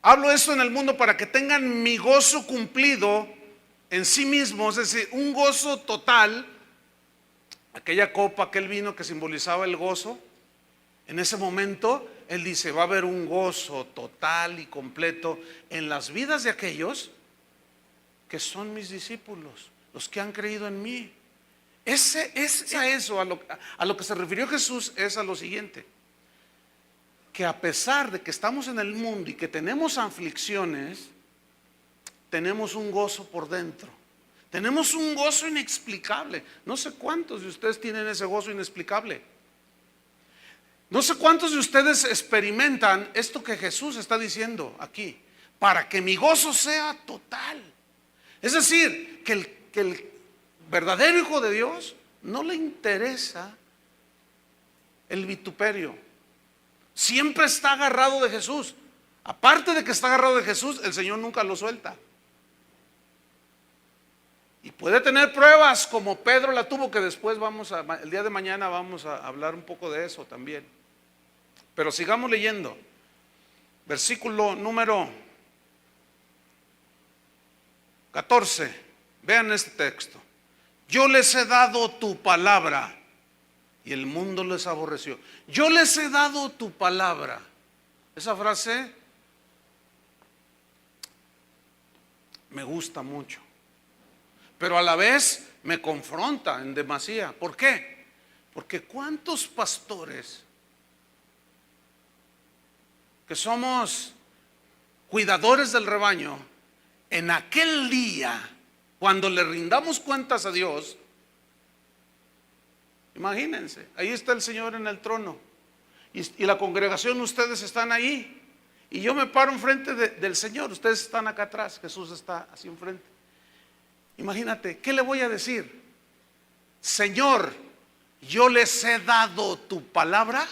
hablo esto en el mundo para que tengan mi gozo cumplido en sí mismos, es decir, un gozo total, aquella copa, aquel vino que simbolizaba el gozo, en ese momento Él dice, va a haber un gozo total y completo en las vidas de aquellos que son mis discípulos, los que han creído en mí. A lo que se refirió Jesús es a lo siguiente, que a pesar de que estamos en el mundo y que tenemos aflicciones, tenemos un gozo por dentro, tenemos un gozo inexplicable. No sé cuántos de ustedes tienen ese gozo inexplicable. No sé cuántos de ustedes experimentan esto que Jesús está diciendo aquí, para que mi gozo sea total. Es decir, que el verdadero hijo de Dios no le interesa el vituperio. Siempre está agarrado de Jesús. Aparte de que está agarrado de Jesús, el Señor nunca lo suelta. Y puede tener pruebas como Pedro la tuvo, que después el día de mañana vamos a hablar un poco de eso también. Pero sigamos leyendo. Versículo número 14. Vean este texto. Yo les he dado tu palabra y el mundo les aborreció. Yo les he dado tu palabra. Esa frase me gusta mucho, pero a la vez me confronta en demasía. ¿Por qué? Porque ¿cuántos pastores que somos cuidadores del rebaño, en aquel día, cuando le rindamos cuentas a Dios, imagínense, ahí está el Señor en el trono y la congregación, ustedes están ahí y yo me paro enfrente del Señor, ustedes están acá atrás, Jesús está así enfrente. Imagínate, ¿qué le voy a decir? Señor, yo les he dado tu palabra.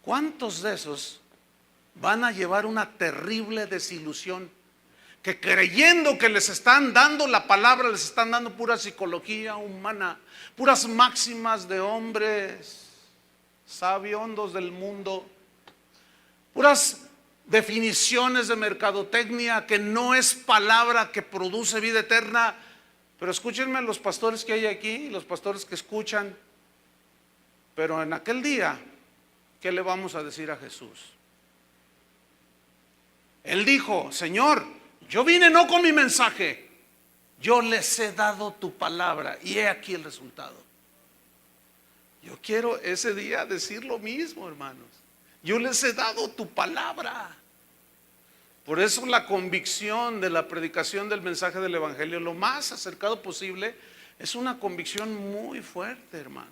¿Cuántos de esos van a llevar una terrible desilusión? Que creyendo que les están dando la palabra, les están dando pura psicología humana, puras máximas de hombres sabiondos del mundo, puras definiciones de mercadotecnia, que no es palabra que produce vida eterna. Pero escúchenme los pastores que hay aquí, los pastores que escuchan. Pero en aquel día, ¿qué le vamos a decir a Jesús? Él dijo, Señor, yo vine no con mi mensaje, yo les he dado tu palabra y he aquí el resultado. Yo quiero ese día decir lo mismo, hermanos. Yo les he dado tu palabra. Por eso la convicción de la predicación del mensaje del evangelio, lo más acercado posible, es una convicción muy fuerte, hermanos,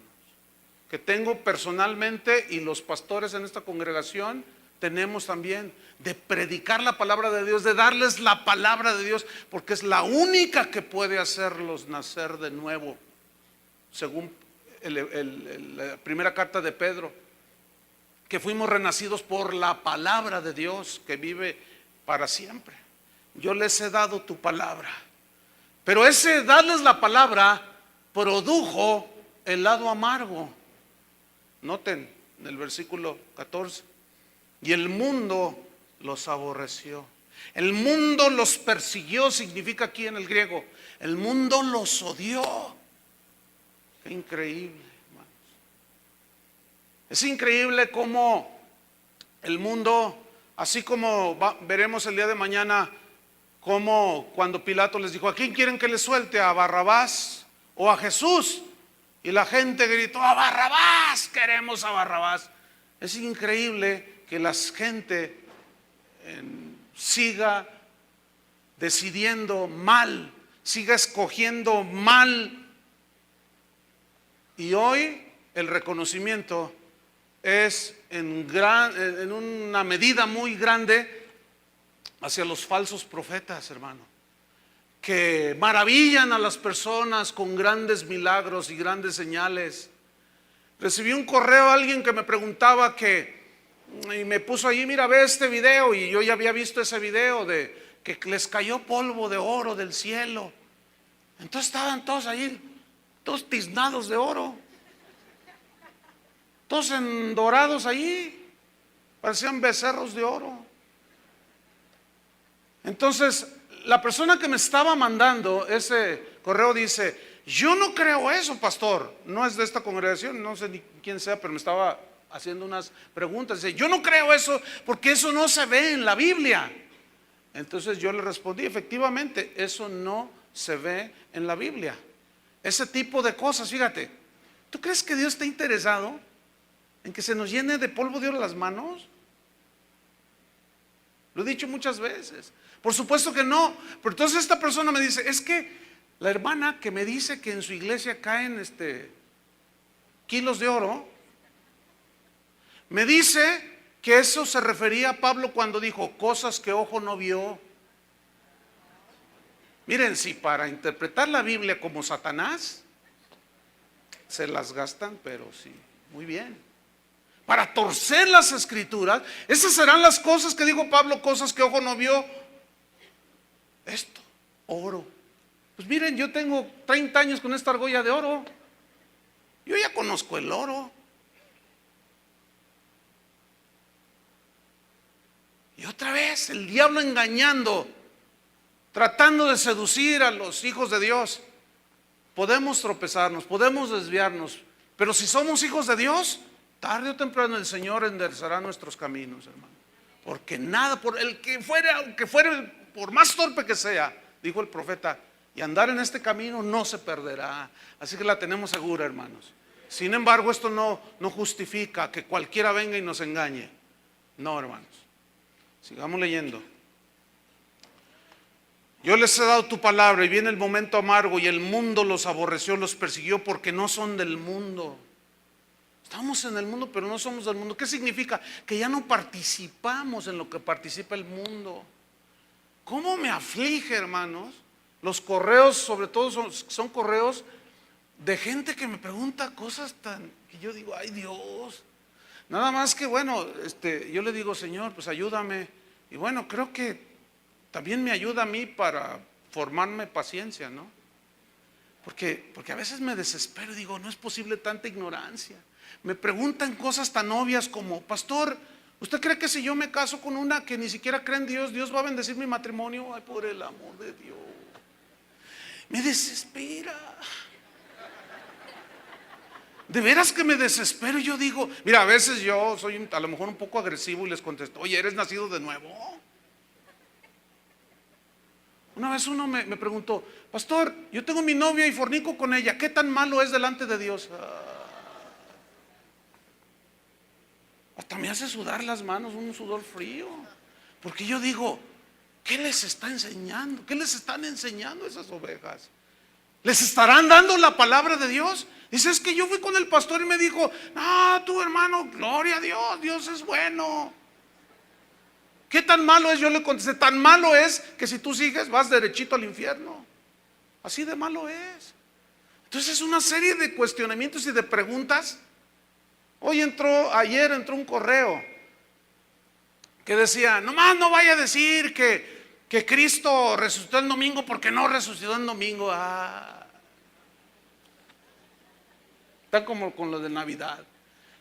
que tengo personalmente, y los pastores en esta congregación tenemos también de predicar la palabra de Dios, de darles la palabra de Dios, porque es la única que puede hacerlos nacer de nuevo, según la primera carta de Pedro, que fuimos renacidos por la palabra de Dios que vive para siempre. Yo les he dado tu palabra, pero ese darles la palabra produjo el lado amargo. Noten en el versículo 14: y el mundo los aborreció. El mundo los persiguió, significa aquí en el griego. El mundo los odió. Qué increíble, hermanos. Es increíble cómo el mundo, así como veremos el día de mañana, como cuando Pilato les dijo: ¿a quién quieren que les suelte? ¿A Barrabás o a Jesús? Y la gente gritó: a Barrabás, queremos a Barrabás. Es increíble que la gente siga decidiendo mal, siga escogiendo mal. Y hoy el reconocimiento es en una medida muy grande hacia los falsos profetas, hermano, que maravillan a las personas con grandes milagros y grandes señales. Recibí un correo, alguien que me preguntaba y me puso allí: mira, ve este video. Y yo ya había visto ese video de que les cayó polvo de oro del cielo. Entonces estaban todos ahí, todos tiznados de oro, todos dorados allí, parecían becerros de oro. Entonces la persona que me estaba mandando ese correo dice: yo no creo eso, pastor. No es de esta congregación, no sé ni quién sea, pero me estaba haciendo unas preguntas. Dice: yo no creo eso porque eso no se ve en la Biblia. Entonces yo le respondí: efectivamente, eso no se ve en la Biblia. Ese tipo de cosas, fíjate. ¿Tú crees que Dios está interesado en que se nos llene de polvo de oro las manos? Lo he dicho muchas veces. Por supuesto que no. Pero entonces esta persona me dice: es que la hermana que me dice que en su iglesia caen kilos de oro, me dice que eso se refería a Pablo cuando dijo: cosas que ojo no vio. Miren, si para interpretar la Biblia como Satanás se las gastan, pero sí, muy bien. Para torcer las escrituras, esas serán las cosas que dijo Pablo: cosas que ojo no vio. Esto, oro. Pues miren, yo tengo 30 años con esta argolla de oro. Yo ya conozco el oro. Y otra vez el diablo engañando, tratando de seducir a los hijos de Dios. Podemos tropezarnos, podemos desviarnos, pero si somos hijos de Dios, tarde o temprano el Señor enderezará nuestros caminos, hermano. Porque nada, por el que fuere, aunque fuere por más torpe que sea, dijo el profeta, y andar en este camino no se perderá. Así que la tenemos segura, hermanos. Sin embargo, esto no justifica que cualquiera venga y nos engañe. No, hermanos. Sigamos leyendo. Yo les he dado tu palabra y viene el momento amargo, y el mundo los aborreció, los persiguió, porque no son del mundo. Estamos en el mundo, pero no somos del mundo. ¿Qué significa? Que ya no participamos en lo que participa el mundo. ¿Cómo me aflige, hermanos? Los correos, sobre todo, son correos de gente que me pregunta cosas que yo digo: ay Dios. Nada más que bueno, yo le digo: Señor, pues ayúdame. Y bueno, creo que también me ayuda a mí para formarme paciencia, ¿no? Porque a veces me desespero y digo: no es posible tanta ignorancia. Me preguntan cosas tan obvias como: pastor, ¿usted cree que si yo me caso con una que ni siquiera cree en Dios, Dios va a bendecir mi matrimonio? Ay, por el amor de Dios. Me desespera. De veras que me desespero. Yo digo, mira, a veces yo soy a lo mejor un poco agresivo y les contesto: oye, ¿eres nacido de nuevo? Una vez uno me preguntó: pastor, yo tengo mi novia y fornico con ella, ¿qué tan malo es delante de Dios? Hasta me hace sudar las manos, un sudor frío. Porque yo digo: ¿qué les está enseñando? ¿Qué les están enseñando esas ovejas? ¿Les estarán dando la palabra de Dios? Dice: es que yo fui con el pastor y me dijo: no, tu hermano, gloria a Dios, Dios es bueno. ¿Qué tan malo es? Yo le contesté, tan malo es que si tú sigues vas derechito al infierno. Así de malo es. Entonces es una serie de cuestionamientos y de preguntas. Ayer entró un correo que decía, nomás no vaya a decir que Cristo resucitó el domingo porque no resucitó el domingo. Está como con lo de Navidad,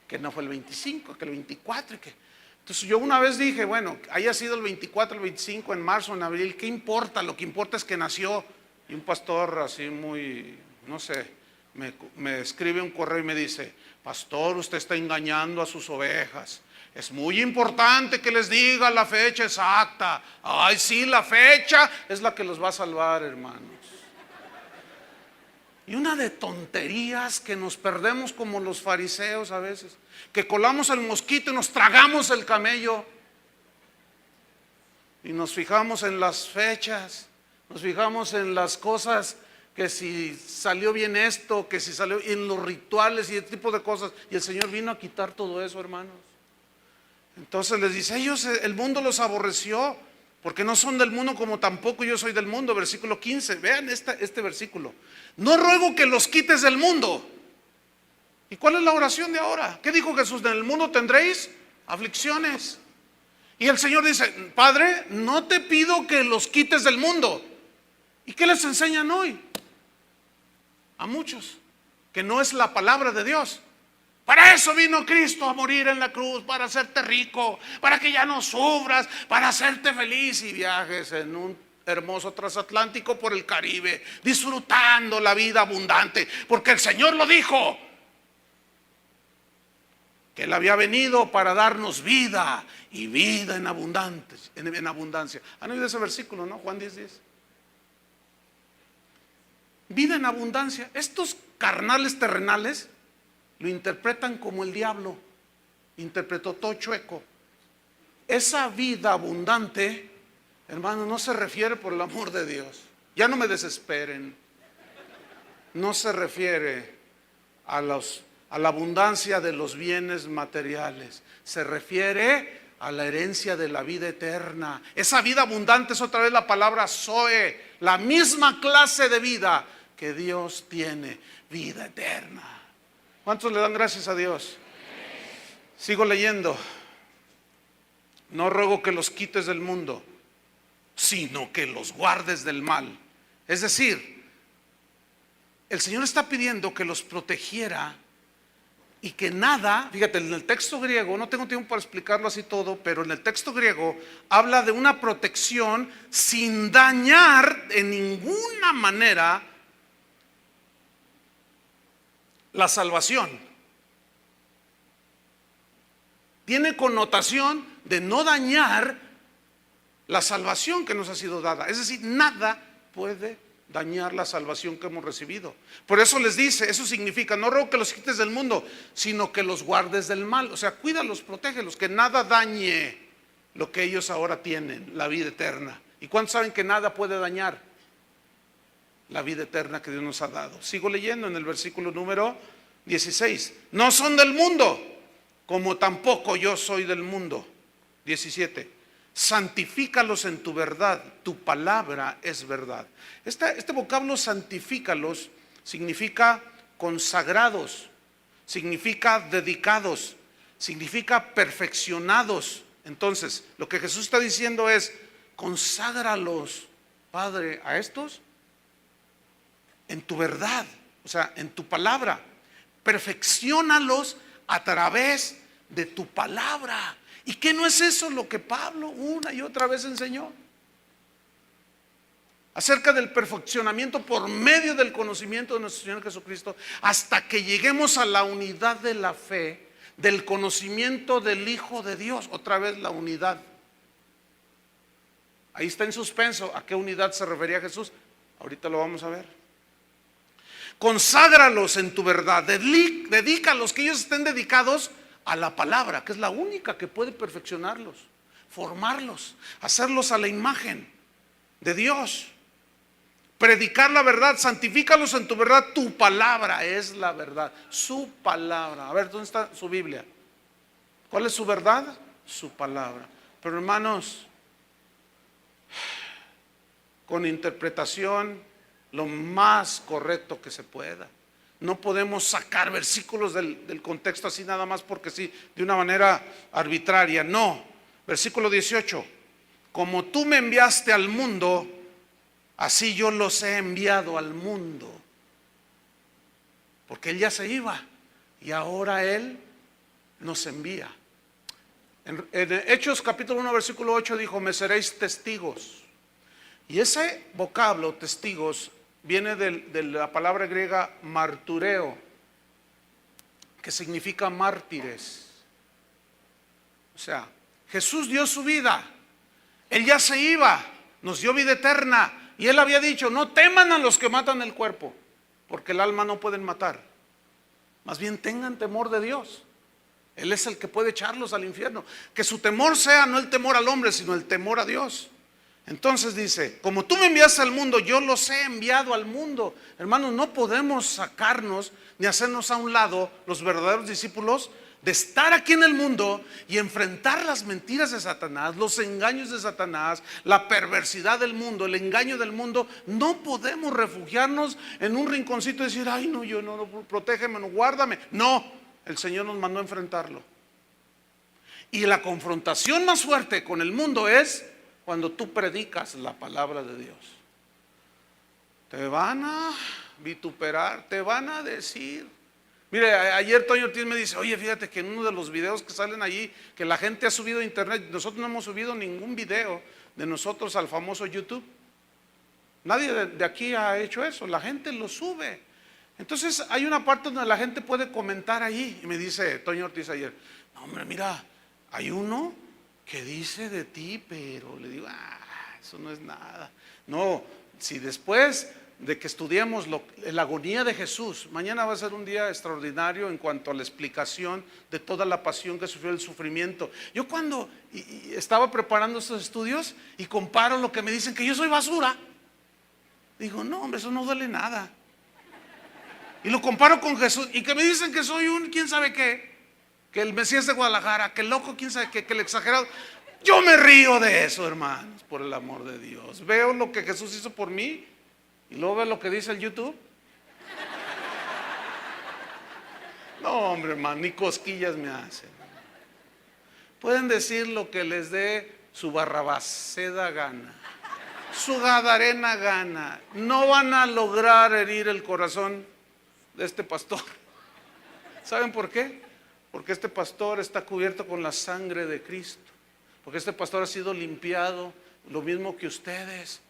que no fue el 25, que el 24 y que... Entonces yo una vez dije, bueno, haya sido el 24, el 25, en marzo, en abril, ¿qué importa? Lo que importa es que nació. Y un pastor así muy, no sé, me escribe un correo y me dice, pastor, usted está engañando a sus ovejas. Es muy importante que les diga la fecha exacta. Ay, sí, la fecha es la que los va a salvar, hermanos. Y una de tonterías que nos perdemos como los fariseos a veces, que colamos el mosquito y nos tragamos el camello. Y nos fijamos en las fechas, nos fijamos en las cosas, que si salió bien esto, que si salió en los rituales y ese tipo de cosas. Y el Señor vino a quitar todo eso, hermanos. Entonces les dice, el mundo los aborreció, porque no son del mundo como tampoco yo soy del mundo. Versículo 15, vean este versículo. No ruego que los quites del mundo. ¿Y cuál es la oración de ahora? ¿Qué dijo Jesús? En el mundo tendréis aflicciones. Y el Señor dice, Padre, no te pido que los quites del mundo. ¿Y qué les enseñan hoy? A muchos, que no es la palabra de Dios. Para eso vino Cristo a morir en la cruz, para hacerte rico, para que ya no sufras, para hacerte feliz y viajes en un hermoso transatlántico por el Caribe, disfrutando la vida abundante, porque el Señor lo dijo, que Él había venido para darnos vida y vida en abundancia. ¿Han oído ese versículo, no? Juan 10:10. Vida en abundancia. Estos carnales terrenales lo interpretan como el diablo interpretó, todo chueco. Esa vida abundante, hermano, no se refiere, por el amor de Dios, ya no me desesperen, no se refiere a la abundancia de los bienes materiales, se refiere a la herencia de la vida eterna. Esa vida abundante es otra vez la palabra Zoe, la misma clase de vida que Dios tiene, vida eterna. ¿Cuántos le dan gracias a Dios? Sigo leyendo. No ruego que los quites del mundo, sino que los guardes del mal. Es decir, el Señor está pidiendo que los protegiera y que nada, fíjate, en el texto griego, no tengo tiempo para explicarlo así todo, pero en el texto griego habla de una protección sin dañar en ninguna manera la salvación. Tiene connotación de no dañar la salvación que nos ha sido dada. Es decir, nada puede dañar la salvación que hemos recibido. Por eso les dice, eso significa, no ruego que los quites del mundo, sino que los guardes del mal. O sea, cuídalos, protégelos, que nada dañe lo que ellos ahora tienen, la vida eterna. ¿Y cuántos saben que nada puede dañar la vida eterna que Dios nos ha dado? Sigo leyendo en el versículo número 16. No son del mundo, como tampoco yo soy del mundo. 17. Santifícalos en tu verdad, tu palabra es verdad. Este vocablo santifícalos significa consagrados, significa dedicados, significa perfeccionados. Entonces, lo que Jesús está diciendo es, conságralos, Padre, a estos en tu verdad, o sea, en tu palabra. Perfecciónalos a través de tu palabra. ¿Y qué no es eso lo que Pablo una y otra vez enseñó? Acerca del perfeccionamiento por medio del conocimiento de nuestro Señor Jesucristo, hasta que lleguemos a la unidad de la fe, del conocimiento del Hijo de Dios. Otra vez la unidad. Ahí está en suspenso. ¿A qué unidad se refería Jesús? Ahorita lo vamos a ver. Conságralos en tu verdad, dedícalos, que ellos estén dedicados a la palabra, que es la única que puede perfeccionarlos, formarlos, hacerlos a la imagen de Dios. Predicar la verdad, santifícalos en tu verdad, tu palabra es la verdad, su palabra. A ver, ¿dónde está su Biblia? ¿Cuál es su verdad? Su palabra. Pero hermanos, con interpretación lo más correcto que se pueda. No podemos sacar versículos del contexto así nada más porque sí, de una manera arbitraria. No. Versículo 18. Como tú me enviaste al mundo, así yo los he enviado al mundo. Porque Él ya se iba y ahora Él nos envía. En Hechos capítulo 1 versículo 8 dijo: me seréis testigos. Y ese vocablo, testigos, viene de la palabra griega martureo, que significa mártires. O sea, Jesús dio su vida, Él ya se iba, nos dio vida eterna, y Él había dicho: no teman a los que matan el cuerpo, porque el alma no pueden matar. Más bien tengan temor de Dios. Él es el que puede echarlos al infierno. Que su temor sea no el temor al hombre, sino el temor a Dios. Entonces dice: como tú me enviaste al mundo, yo los he enviado al mundo. Hermanos, no podemos sacarnos ni hacernos a un lado, los verdaderos discípulos, de estar aquí en el mundo y enfrentar las mentiras de Satanás, los engaños de Satanás, la perversidad del mundo, el engaño del mundo. No podemos refugiarnos en un rinconcito y decir: ay no, yo no, protégeme, no, guárdame. No, el Señor nos mandó a enfrentarlo. Y la confrontación más fuerte con el mundo es cuando tú predicas la palabra de Dios. Te van a vituperar, te van a decir. Mire, ayer Toño Ortiz me dice: oye, fíjate que en uno de los videos que salen allí, que la gente ha subido a internet, nosotros no hemos subido ningún video de nosotros al famoso YouTube. Nadie de aquí ha hecho eso, la gente lo sube. Entonces hay una parte donde la gente puede comentar ahí. Y me dice Toño Ortiz ayer: no hombre, mira, hay uno que dice de ti, pero le digo: eso no es nada. No, si después de que estudiemos la agonía de Jesús, mañana va a ser un día extraordinario en cuanto a la explicación de toda la pasión que sufrió, el sufrimiento. Yo cuando estaba preparando estos estudios y comparo lo que me dicen, que yo soy basura, digo: no hombre, eso no duele nada. Y lo comparo con Jesús, y que me dicen que soy un quién sabe qué, que el Mesías de Guadalajara, que el loco quién sabe qué, que el exagerado. Yo me río de eso, hermanos, por el amor de Dios. Veo lo que Jesús hizo por mí y luego veo lo que dice el YouTube. No hombre, hermano, ni cosquillas me hacen. Pueden decir lo que les dé su barrabaseda gana, su gadarena gana, no van a lograr herir el corazón de este pastor. ¿Saben por qué? Porque este pastor está cubierto con la sangre de Cristo, porque este pastor ha sido limpiado, lo mismo que ustedes.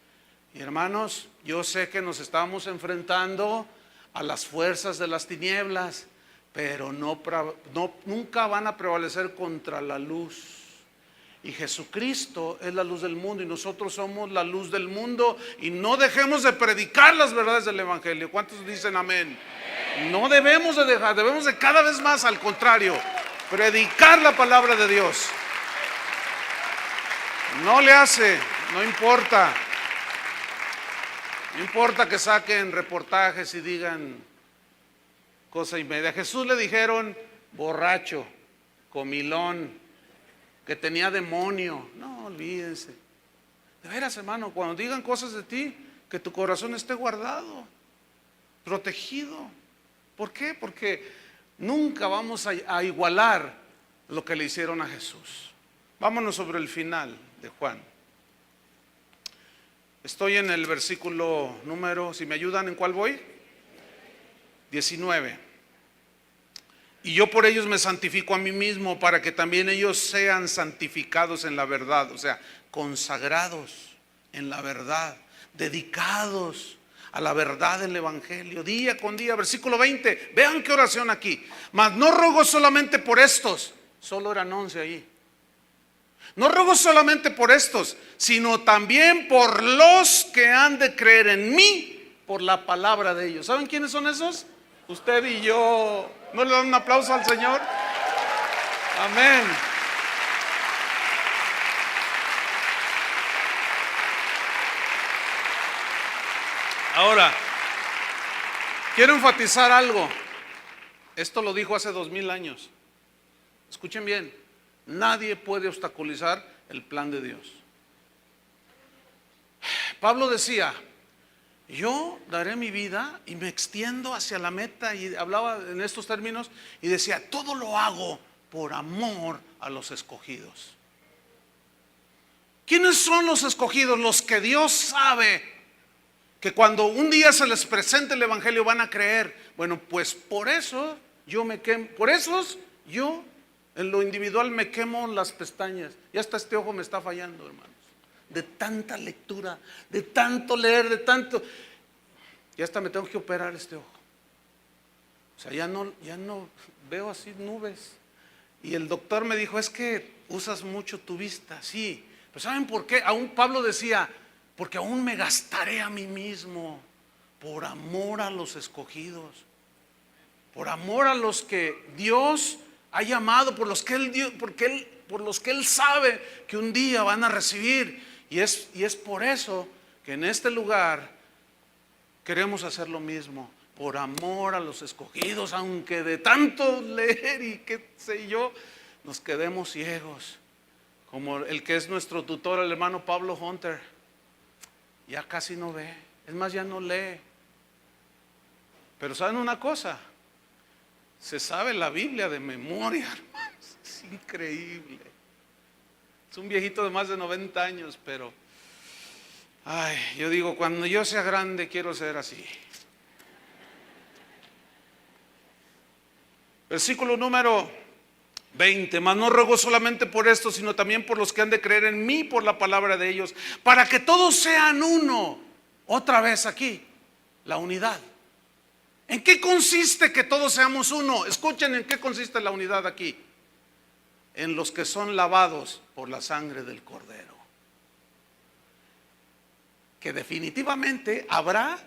Y hermanos, yo sé que nos estamos enfrentando a las fuerzas de las tinieblas, pero nunca van a prevalecer contra la luz. Y Jesucristo es la luz del mundo y nosotros somos la luz del mundo. Y no dejemos de predicar las verdades del Evangelio. ¿Cuántos dicen amén? No debemos de dejar, debemos de cada vez más, al contrario, predicar la palabra de Dios. No le hace, no importa. No importa que saquen reportajes y digan cosa y media. A Jesús le dijeron borracho, comilón, que tenía demonio. No, olvídense. De veras, hermano, cuando digan cosas de ti, que tu corazón esté guardado, protegido. ¿Por qué? Porque nunca vamos a igualar lo que le hicieron a Jesús. Vámonos sobre el final de Juan. Estoy en el versículo número, si me ayudan, ¿en cuál voy? 19. Y yo por ellos me santifico a mí mismo, para que también ellos sean santificados en la verdad. O sea, consagrados en la verdad, dedicados a la verdad del Evangelio, día con día. Versículo 20, vean qué oración aquí. Mas no ruego solamente por estos, solo eran 11 ahí. No ruego solamente por estos, sino también por los que han de creer en mí por la palabra de ellos. ¿Saben quiénes son esos? Usted y yo. ¿No le dan un aplauso al Señor? Amén. Ahora, quiero enfatizar algo. Esto lo dijo hace 2000 años. Escuchen bien. Nadie puede obstaculizar el plan de Dios. Pablo decía, yo daré mi vida y me extiendo hacia la meta, y hablaba en estos términos y decía, todo lo hago por amor a los escogidos. ¿Quiénes son los escogidos? Los que Dios sabe que cuando un día se les presente el evangelio van a creer. Bueno, pues por eso yo me quemo, por eso yo en lo individual me quemo las pestañas. Ya hasta este ojo me está fallando, hermanos, de tanta lectura, de tanto leer, de tanto, ya hasta me tengo que operar este ojo. O sea, ya no veo así nubes. Y el doctor me dijo, es que usas mucho tu vista. Sí, pero ¿saben por qué? Aún Pablo decía, porque aún me gastaré a mí mismo por amor a los escogidos, por amor a los que Dios ha llamado, por los que por los que Él sabe que un día van a recibir. Y es por eso que en este lugar queremos hacer lo mismo, por amor a los escogidos, aunque de tanto leer y qué sé yo, nos quedemos ciegos. Como el que es nuestro tutor, el hermano Pablo Hunter, ya casi no ve, es más, ya no lee. Pero ¿saben una cosa? Se sabe la Biblia de memoria, hermanos, es increíble. Es un viejito de más de 90 años, pero yo digo, cuando yo sea grande quiero ser así. Versículo número 20, mas no ruego solamente por esto, sino también por los que han de creer en mí por la palabra de ellos, para que todos sean uno. Otra vez aquí, la unidad. ¿En qué consiste que todos seamos uno? Escuchen en qué consiste la unidad aquí. En los que son lavados por la sangre del Cordero. Que definitivamente habrá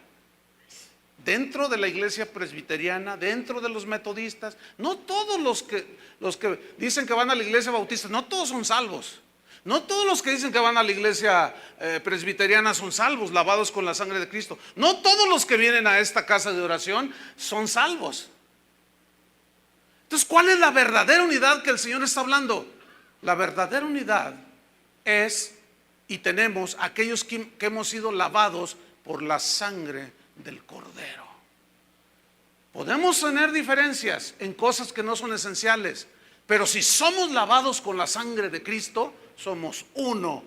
dentro de la iglesia presbiteriana, dentro de los metodistas, no todos los que dicen que van a la iglesia bautista, no todos son salvos. No todos los que dicen que van a la iglesia presbiteriana son salvos, lavados con la sangre de Cristo. No todos los que vienen a esta casa de oración son salvos. Entonces, ¿cuál es la verdadera unidad que el Señor está hablando? La verdadera unidad es, y tenemos aquellos que hemos sido lavados por la sangre del Cordero. Podemos tener diferencias en cosas que no son esenciales, pero si somos lavados con la sangre de Cristo, somos uno,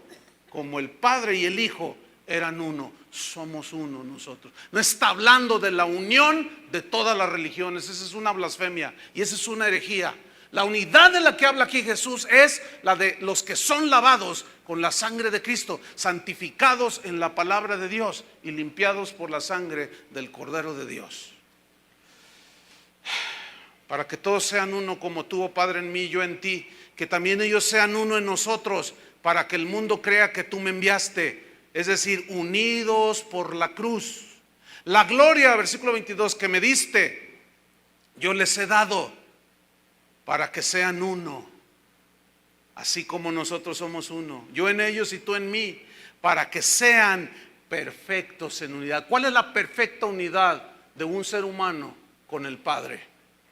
como el Padre y el Hijo eran uno. Somos uno nosotros. No está hablando de la unión de todas las religiones. Esa es una blasfemia y esa es una herejía. La unidad de la que habla aquí Jesús es la de los que son lavados con la sangre de Cristo, santificados en la palabra de Dios y limpiados por la sangre del Cordero de Dios. Para que todos sean uno como tú, oh Padre, en mí y yo en ti, que también ellos sean uno en nosotros, para que el mundo crea que tú me enviaste. Es decir, unidos por la cruz. La gloria, versículo 22, que me diste, yo les he dado para que sean uno, así como nosotros somos uno. Yo en ellos y tú en mí, para que sean perfectos en unidad. ¿Cuál es la perfecta unidad de un ser humano con el Padre?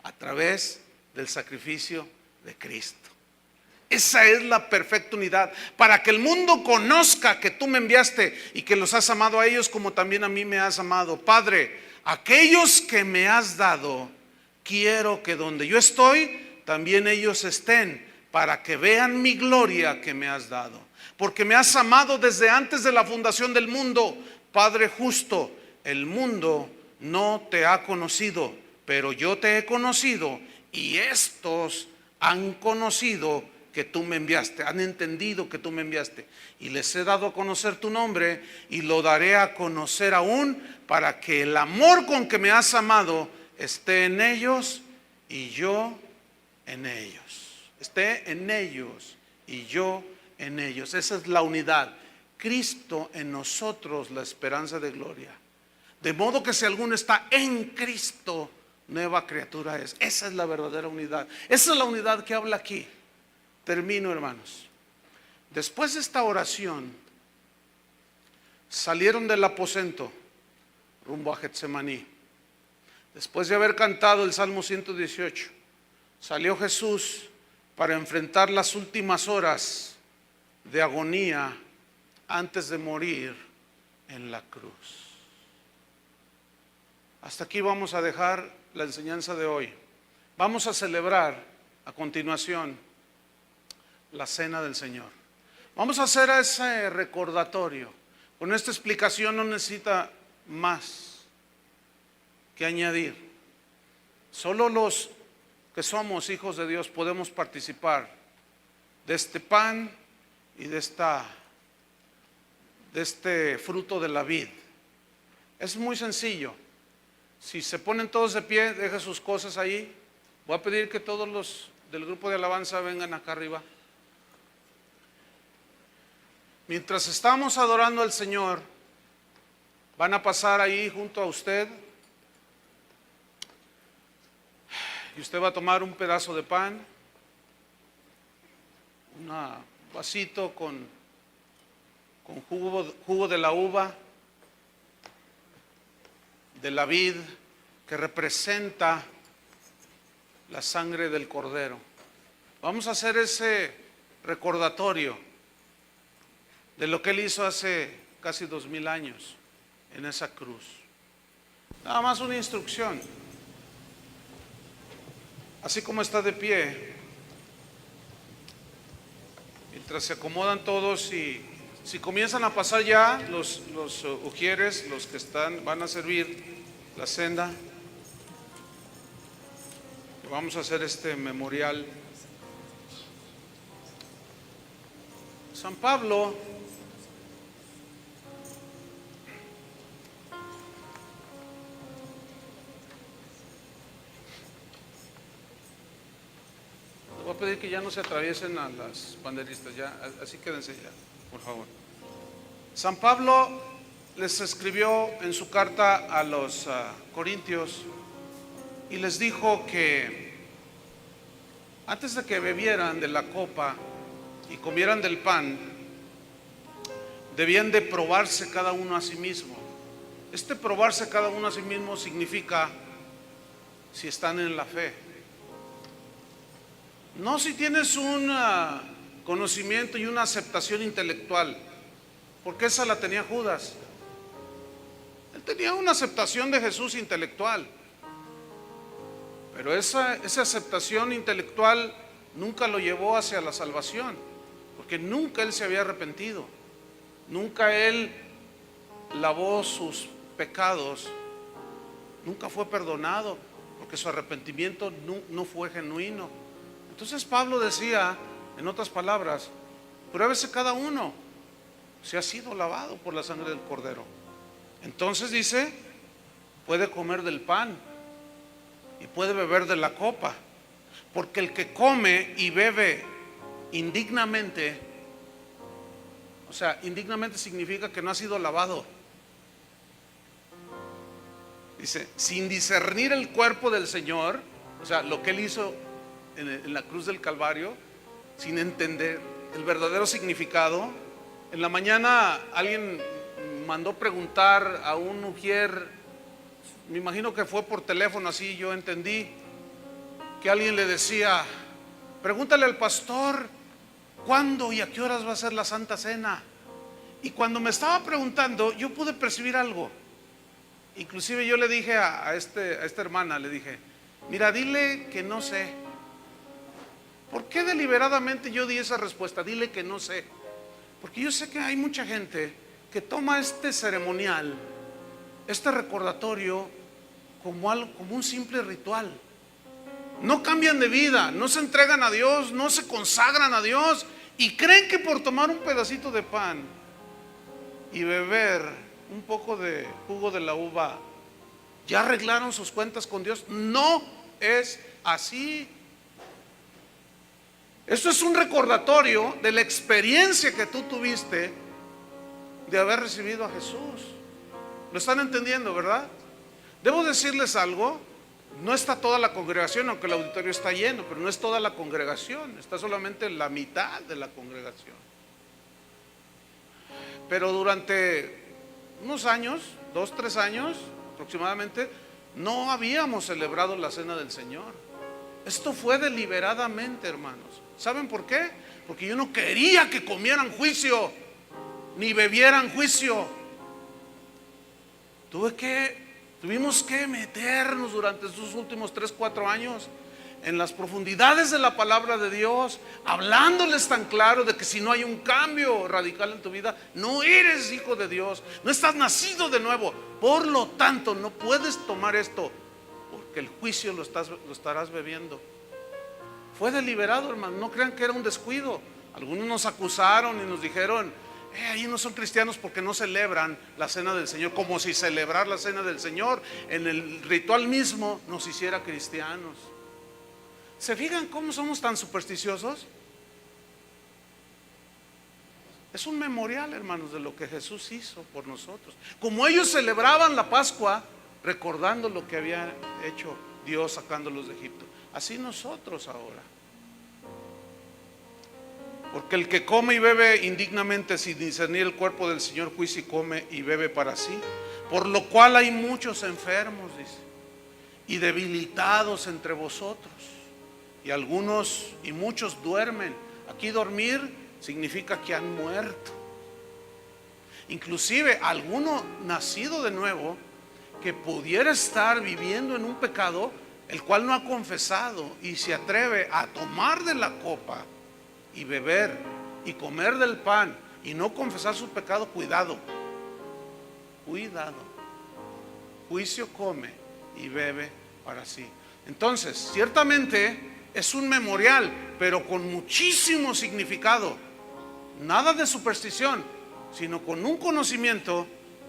A través del sacrificio de Cristo. Esa es la perfecta unidad, para que el mundo conozca que tú me enviaste y que los has amado a ellos como también a mí me has amado. Padre, aquellos que me has dado, quiero que donde yo estoy, también ellos estén, para que vean mi gloria que me has dado. Porque me has amado desde antes de la fundación del mundo. Padre justo, el mundo no te ha conocido, pero yo te he conocido, y estos han conocido que tú me enviaste, han entendido que tú me enviaste, y les he dado a conocer tu nombre, y lo daré a conocer aún, para que el amor con que me has amado esté en ellos y yo en ellos. Esté en ellos y yo en ellos. Esa es la unidad. Cristo en nosotros, la esperanza de gloria. De modo que si alguno está en Cristo, nueva criatura es. Esa es la verdadera unidad. Esa es la unidad que habla aquí. Termino, hermanos. Después de esta oración, salieron del aposento rumbo a Getsemaní. Después de haber cantado el Salmo 118, salió Jesús para enfrentar las últimas horas de agonía antes de morir en la cruz. Hasta aquí vamos a dejar la enseñanza de hoy. Vamos a celebrar a continuación la cena del Señor. Vamos a hacer ese recordatorio. Con esta explicación no necesita más que añadir. Solo los que somos hijos de Dios podemos participar de este pan y de este fruto de la vid. Es muy sencillo. Si se ponen todos de pie, dejen sus cosas ahí. Voy a pedir que todos los del grupo de alabanza vengan acá arriba. Mientras estamos adorando al Señor, van a pasar ahí junto a usted y usted va a tomar un pedazo de pan, un vasito con jugo de la uva, de la vid, que representa la sangre del Cordero. Vamos a hacer ese recordatorio de lo que Él hizo hace casi 2000 años en esa cruz. Nada más una instrucción. Así como está de pie, mientras se acomodan todos, y si comienzan a pasar ya los ujieres, los que van a servir la cena, vamos a hacer este memorial. San Pablo le voy a pedir que ya no se atraviesen a las banderistas, ya, así quédense ya, por favor. San Pablo les escribió en su carta a los Corintios y les dijo que antes de que bebieran de la copa y comieran del pan, debían de probarse cada uno a sí mismo. Este probarse cada uno a sí mismo significa si están en la fe. No si tienes un conocimiento y una aceptación intelectual, porque esa la tenía Judas. Él tenía una aceptación de Jesús intelectual, pero esa aceptación intelectual nunca lo llevó hacia la salvación, porque nunca él se había arrepentido, nunca él lavó sus pecados, nunca fue perdonado, porque su arrepentimiento no fue genuino. Entonces Pablo decía, en otras palabras, pruébese cada uno si ha sido lavado por la sangre del Cordero. Entonces dice, puede comer del pan y puede beber de la copa, porque el que come y bebe indignamente, o sea, indignamente significa que no ha sido lavado. Dice, sin discernir el cuerpo del Señor, o sea, lo que Él hizo en la cruz del Calvario, sin entender el verdadero significado. En la mañana alguien mandó preguntar a un ujier, me imagino que fue por teléfono, así yo entendí, que alguien le decía, pregúntale al pastor cuándo y a qué horas va a ser la Santa Cena. Y cuando me estaba preguntando, yo pude percibir algo. Inclusive yo le dije a esta hermana, le dije, mira, dile que no sé. ¿Por qué deliberadamente yo di esa respuesta? Dile que no sé. Porque yo sé que hay mucha gente que toma este ceremonial, este recordatorio, como un simple ritual. No cambian de vida, no se entregan a Dios, no se consagran a Dios, y creen que por tomar un pedacito de pan y beber un poco de jugo de la uva ya arreglaron sus cuentas con Dios. No es así. Esto es un recordatorio de la experiencia que tú tuviste de haber recibido a Jesús. ¿Lo están entendiendo, verdad? Debo decirles algo, no está toda la congregación, aunque el auditorio está lleno, pero no es toda la congregación, está solamente la mitad de la congregación. Pero durante unos años, 2, 3 años aproximadamente, no habíamos celebrado la cena del Señor. Esto fue deliberadamente, hermanos. ¿Saben por qué? porque yo no quería que comieran juicio, ni bebieran juicio. Tuvimos que meternos durante estos últimos 3-4 años en las profundidades de la palabra de Dios, hablándoles tan claro de que si no hay un cambio radical en tu vida, no eres hijo de Dios, no estás nacido de nuevo. Por lo tanto, no puedes tomar esto, porque el juicio lo estarás bebiendo. Fue deliberado, hermano, no crean que era un descuido. Algunos nos acusaron y nos dijeron: ahí no son cristianos porque no celebran la cena del Señor, como si celebrar la cena del Señor en el ritual mismo nos hiciera cristianos. ¿Se fijan cómo somos tan supersticiosos? Es un memorial, hermanos, de lo que Jesús hizo por nosotros. Como ellos celebraban la Pascua recordando lo que había hecho Dios sacándolos de Egipto, así nosotros ahora. Porque el que come y bebe indignamente sin discernir el cuerpo del Señor, juicio y come y bebe para sí. Por lo cual hay muchos enfermos, dice, y debilitados entre vosotros, y algunos y muchos duermen. Aquí dormir significa que han muerto. Inclusive alguno nacido de nuevo que pudiera estar viviendo en un pecado el cual no ha confesado y se atreve a tomar de la copa y beber y comer del pan y no confesar su pecado, cuidado, juicio come y bebe para sí. Entonces, ciertamente es un memorial, pero con muchísimo significado, nada de superstición, sino con un conocimiento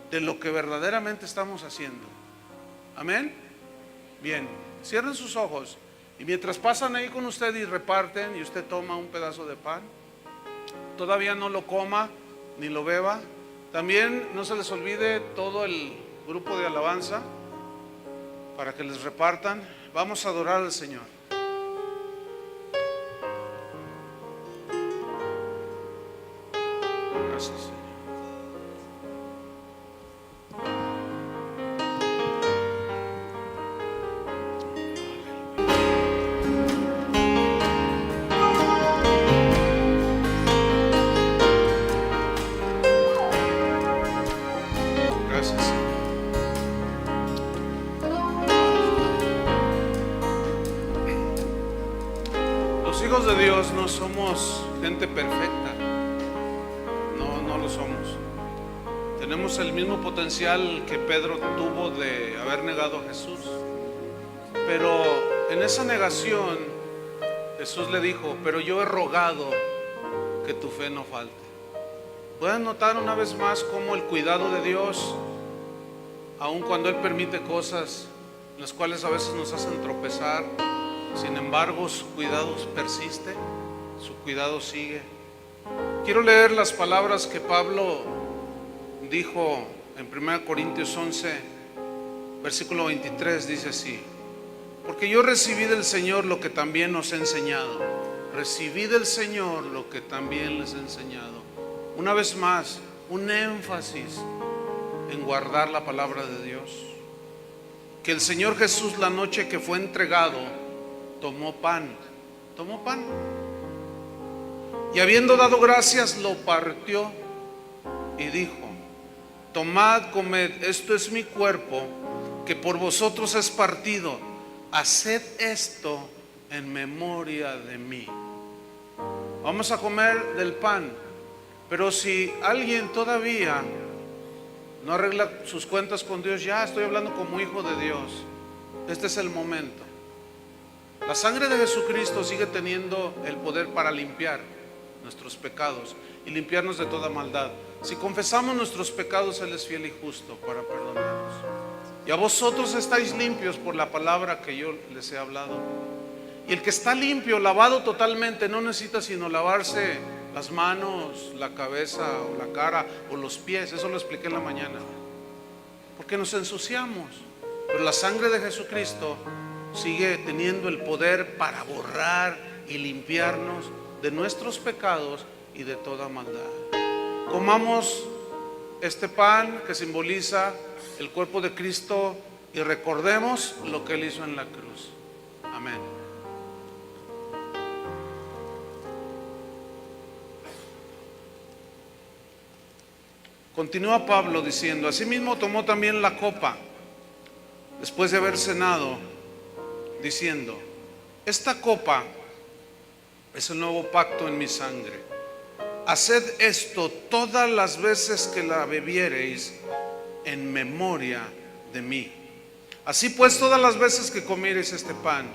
de lo que verdaderamente estamos haciendo. Amén. Bien, cierren sus ojos. Y mientras pasan ahí con usted y reparten y usted toma un pedazo de pan, todavía no lo coma ni lo beba. También no se les olvide todo el grupo de alabanza para que les repartan. Vamos a adorar al Señor. Gracias, Señor. Hijos de Dios no somos gente perfecta, no lo somos. Tenemos el mismo potencial que Pedro tuvo de haber negado a Jesús, pero en esa negación Jesús le dijo: pero yo he rogado que tu fe no falte. Pueden notar una vez más cómo el cuidado de Dios, aun cuando Él permite cosas en las cuales a veces nos hacen tropezar, sin embargo su cuidado persiste, su cuidado sigue. Quiero leer las palabras que Pablo dijo en 1 Corintios 11, versículo 23, dice así: porque yo recibí del Señor lo que también os he enseñado. Recibí del Señor lo que también les he enseñado. Una vez más, un énfasis en guardar la palabra de Dios. Que el Señor Jesús, la noche que fue entregado, tomó pan y habiendo dado gracias lo partió y dijo: tomad, comed, esto es mi cuerpo que por vosotros es partido, haced esto en memoria de mí. Vamos a comer del pan, pero si alguien todavía no arregla sus cuentas con Dios, ya estoy hablando como hijo de Dios, este es el momento. La sangre de Jesucristo sigue teniendo el poder para limpiar nuestros pecados y limpiarnos de toda maldad. Si confesamos nuestros pecados, Él es fiel y justo para perdonarnos. Y a vosotros estáis limpios por la palabra que yo les he hablado. Y el que está limpio, lavado totalmente, no necesita sino lavarse las manos, la cabeza o la cara o los pies. Eso lo expliqué en la mañana. Porque nos ensuciamos. Pero la sangre de Jesucristo sigue teniendo el poder para borrar y limpiarnos de nuestros pecados y de toda maldad. Comamos este pan que simboliza el cuerpo de Cristo y recordemos lo que Él hizo en la cruz. Amén. Continúa Pablo diciendo: asimismo tomó también la copa después de haber cenado, diciendo: esta copa es el nuevo pacto en mi sangre. Haced esto todas las veces que la bebiereis en memoria de mí. Así pues, todas las veces que comiereis este pan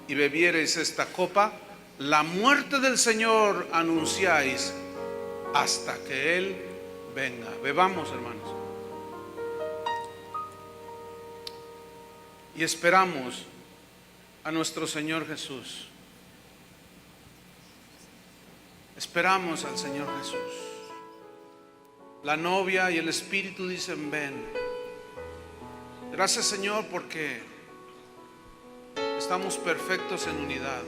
y bebiereis esta copa, la muerte del Señor anunciáis hasta que Él venga. Bebamos, hermanos, y esperamos a nuestro Señor Jesús. Esperamos al Señor Jesús. La novia y el Espíritu dicen: ven. Gracias, Señor, porque estamos perfectos en unidad.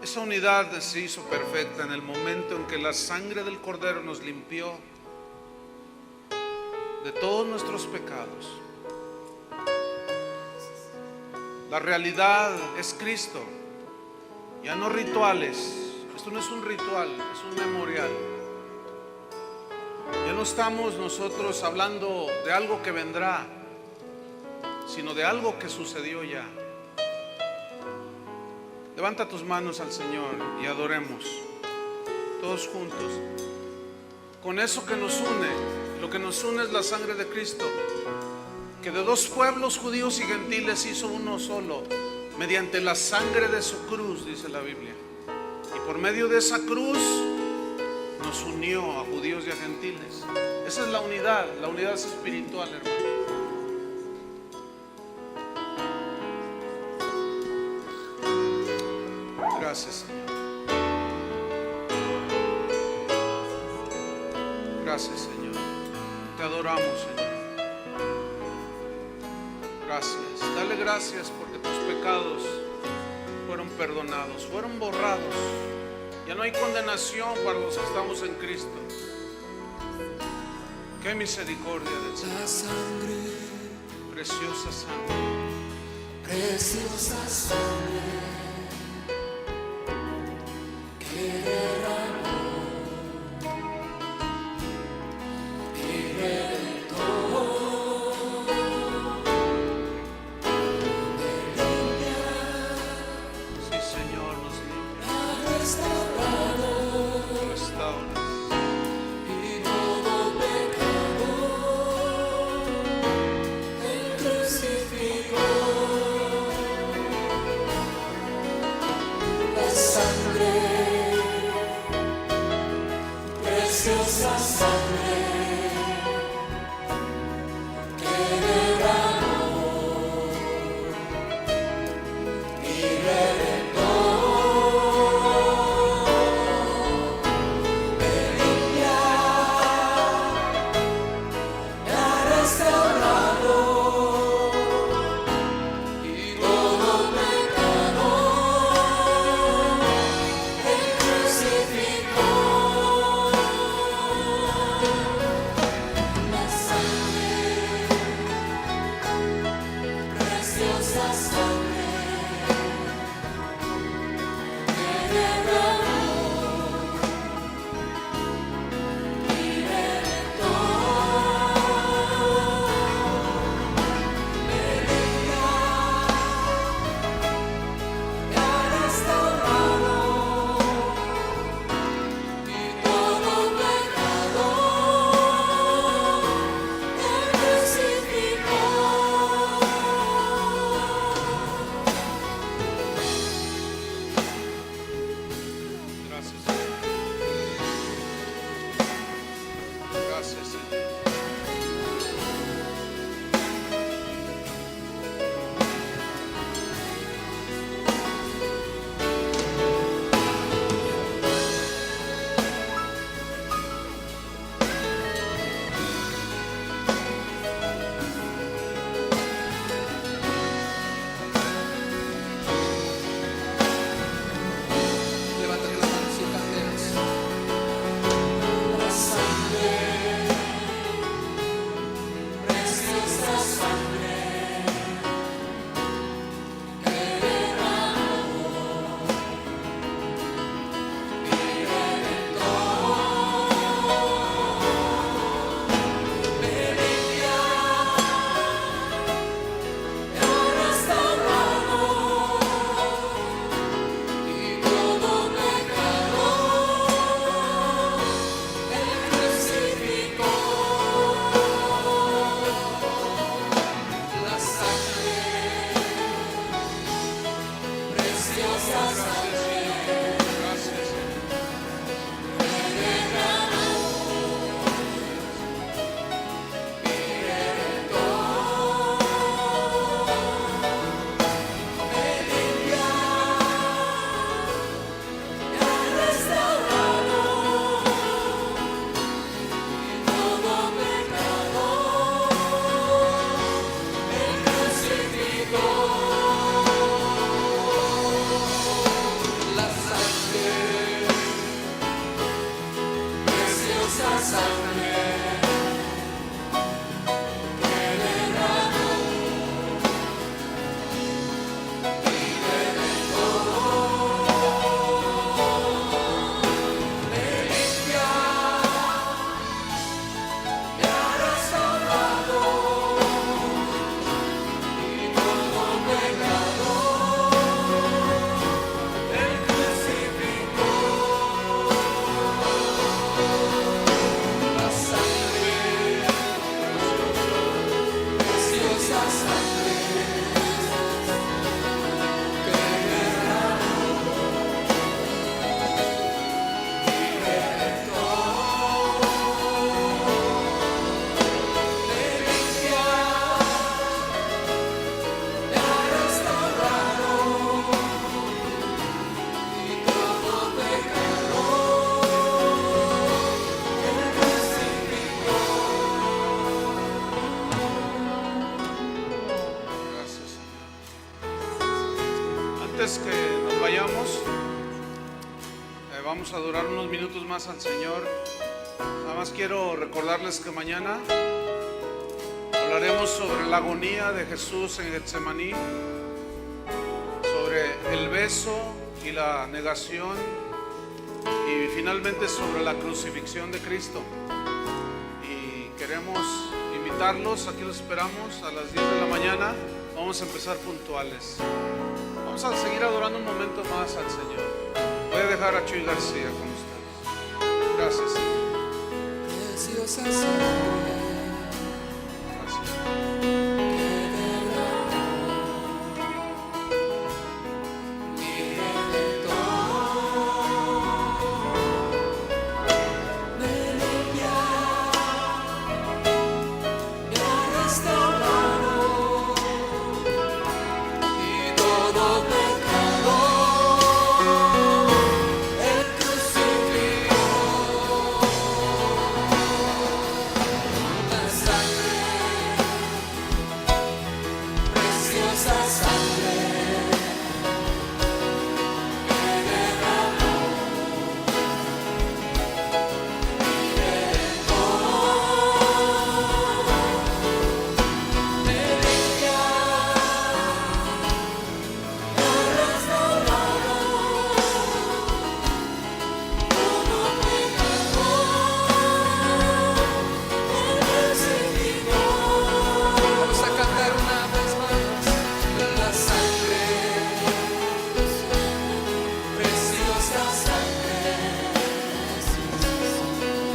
Esa unidad se hizo perfecta en el momento en que la sangre del Cordero nos limpió de todos nuestros pecados. La realidad es Cristo, ya no rituales. Esto no es un ritual, es un memorial. Ya no estamos nosotros hablando de algo que vendrá, sino de algo que sucedió ya. Levanta tus manos al Señor y adoremos todos juntos. Con eso que nos une, lo que nos une es la sangre de Cristo, que de dos pueblos, judíos y gentiles, hizo uno solo, mediante la sangre de su cruz, dice la Biblia. Y por medio de esa cruz nos unió a judíos y a gentiles. Esa es la unidad es espiritual, hermano. Gracias, Señor. Gracias, Señor. Te adoramos, Señor. Gracias. Dale gracias porque tus pecados fueron perdonados, fueron borrados. Ya no hay condenación para los que estamos en Cristo. Qué misericordia del Señor. La sangre, Preciosa sangre. preciosa sangre que derramó y reventó, me limpia, Sí, Señor, nos limpia, ha restaurado restaura. y todo pecado Él crucificó. La sangre, preciosa sangre que derramó y reventó, me limpia, me ha restaurado y todo pecado Él crucificó. La sangre, preciosa sangre que derramó y reventó, me limpia, me ha restaurado y todo pecado Él crucificó. Gracias, Señor. Gracias, Señor. Levántate las manos y cantemos. La sangre, sangre que derramó y me dejó, me limpia, me ha restaurado y todo pecado Él crucificó. La sangre, preciosa sangre que derramó y me rentó, me limpia, me ha restaurado y todo pecado Él crucificó. Gracias, Señor. Antes que nos vayamos, vamos a adorar unos minutos más al Señor. Nada más quiero recordarles que mañana hablaremos sobre la agonía de Jesús en Getsemaní, sobre el beso y la negación, y finalmente sobre la crucifixión de Cristo. Y queremos invitarlos, aquí los esperamos a las 10 de la mañana. Vamos a empezar puntuales. Vamos a seguir adorando un momento más al Señor. Voy a dejar a Chuy García con ustedes. Gracias, Señor. Preciosa sangre Gracias. que derramó y me rentó, me limpia, me ha restaurado y todo pecado Él crucificó. La sangre, preciosa sangre que derramó y me rentó, me limpia, me ha restaurado todo pecado Él crucificó. Vamos a cantar una vez más. La sangre, preciosa sangre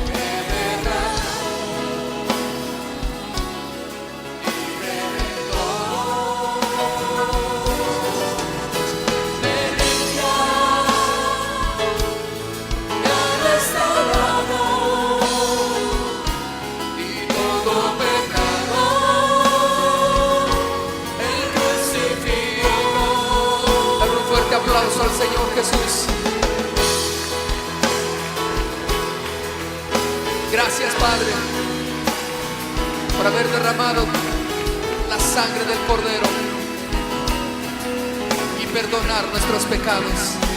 que derramó y me rentó, me limpia, me ha restaurado y todo pecado Él crucificó. Dale un fuerte aplauso al Señor Jesús. Gracias, Padre, por haber derramado la sangre del Cordero y perdonar nuestros pecados.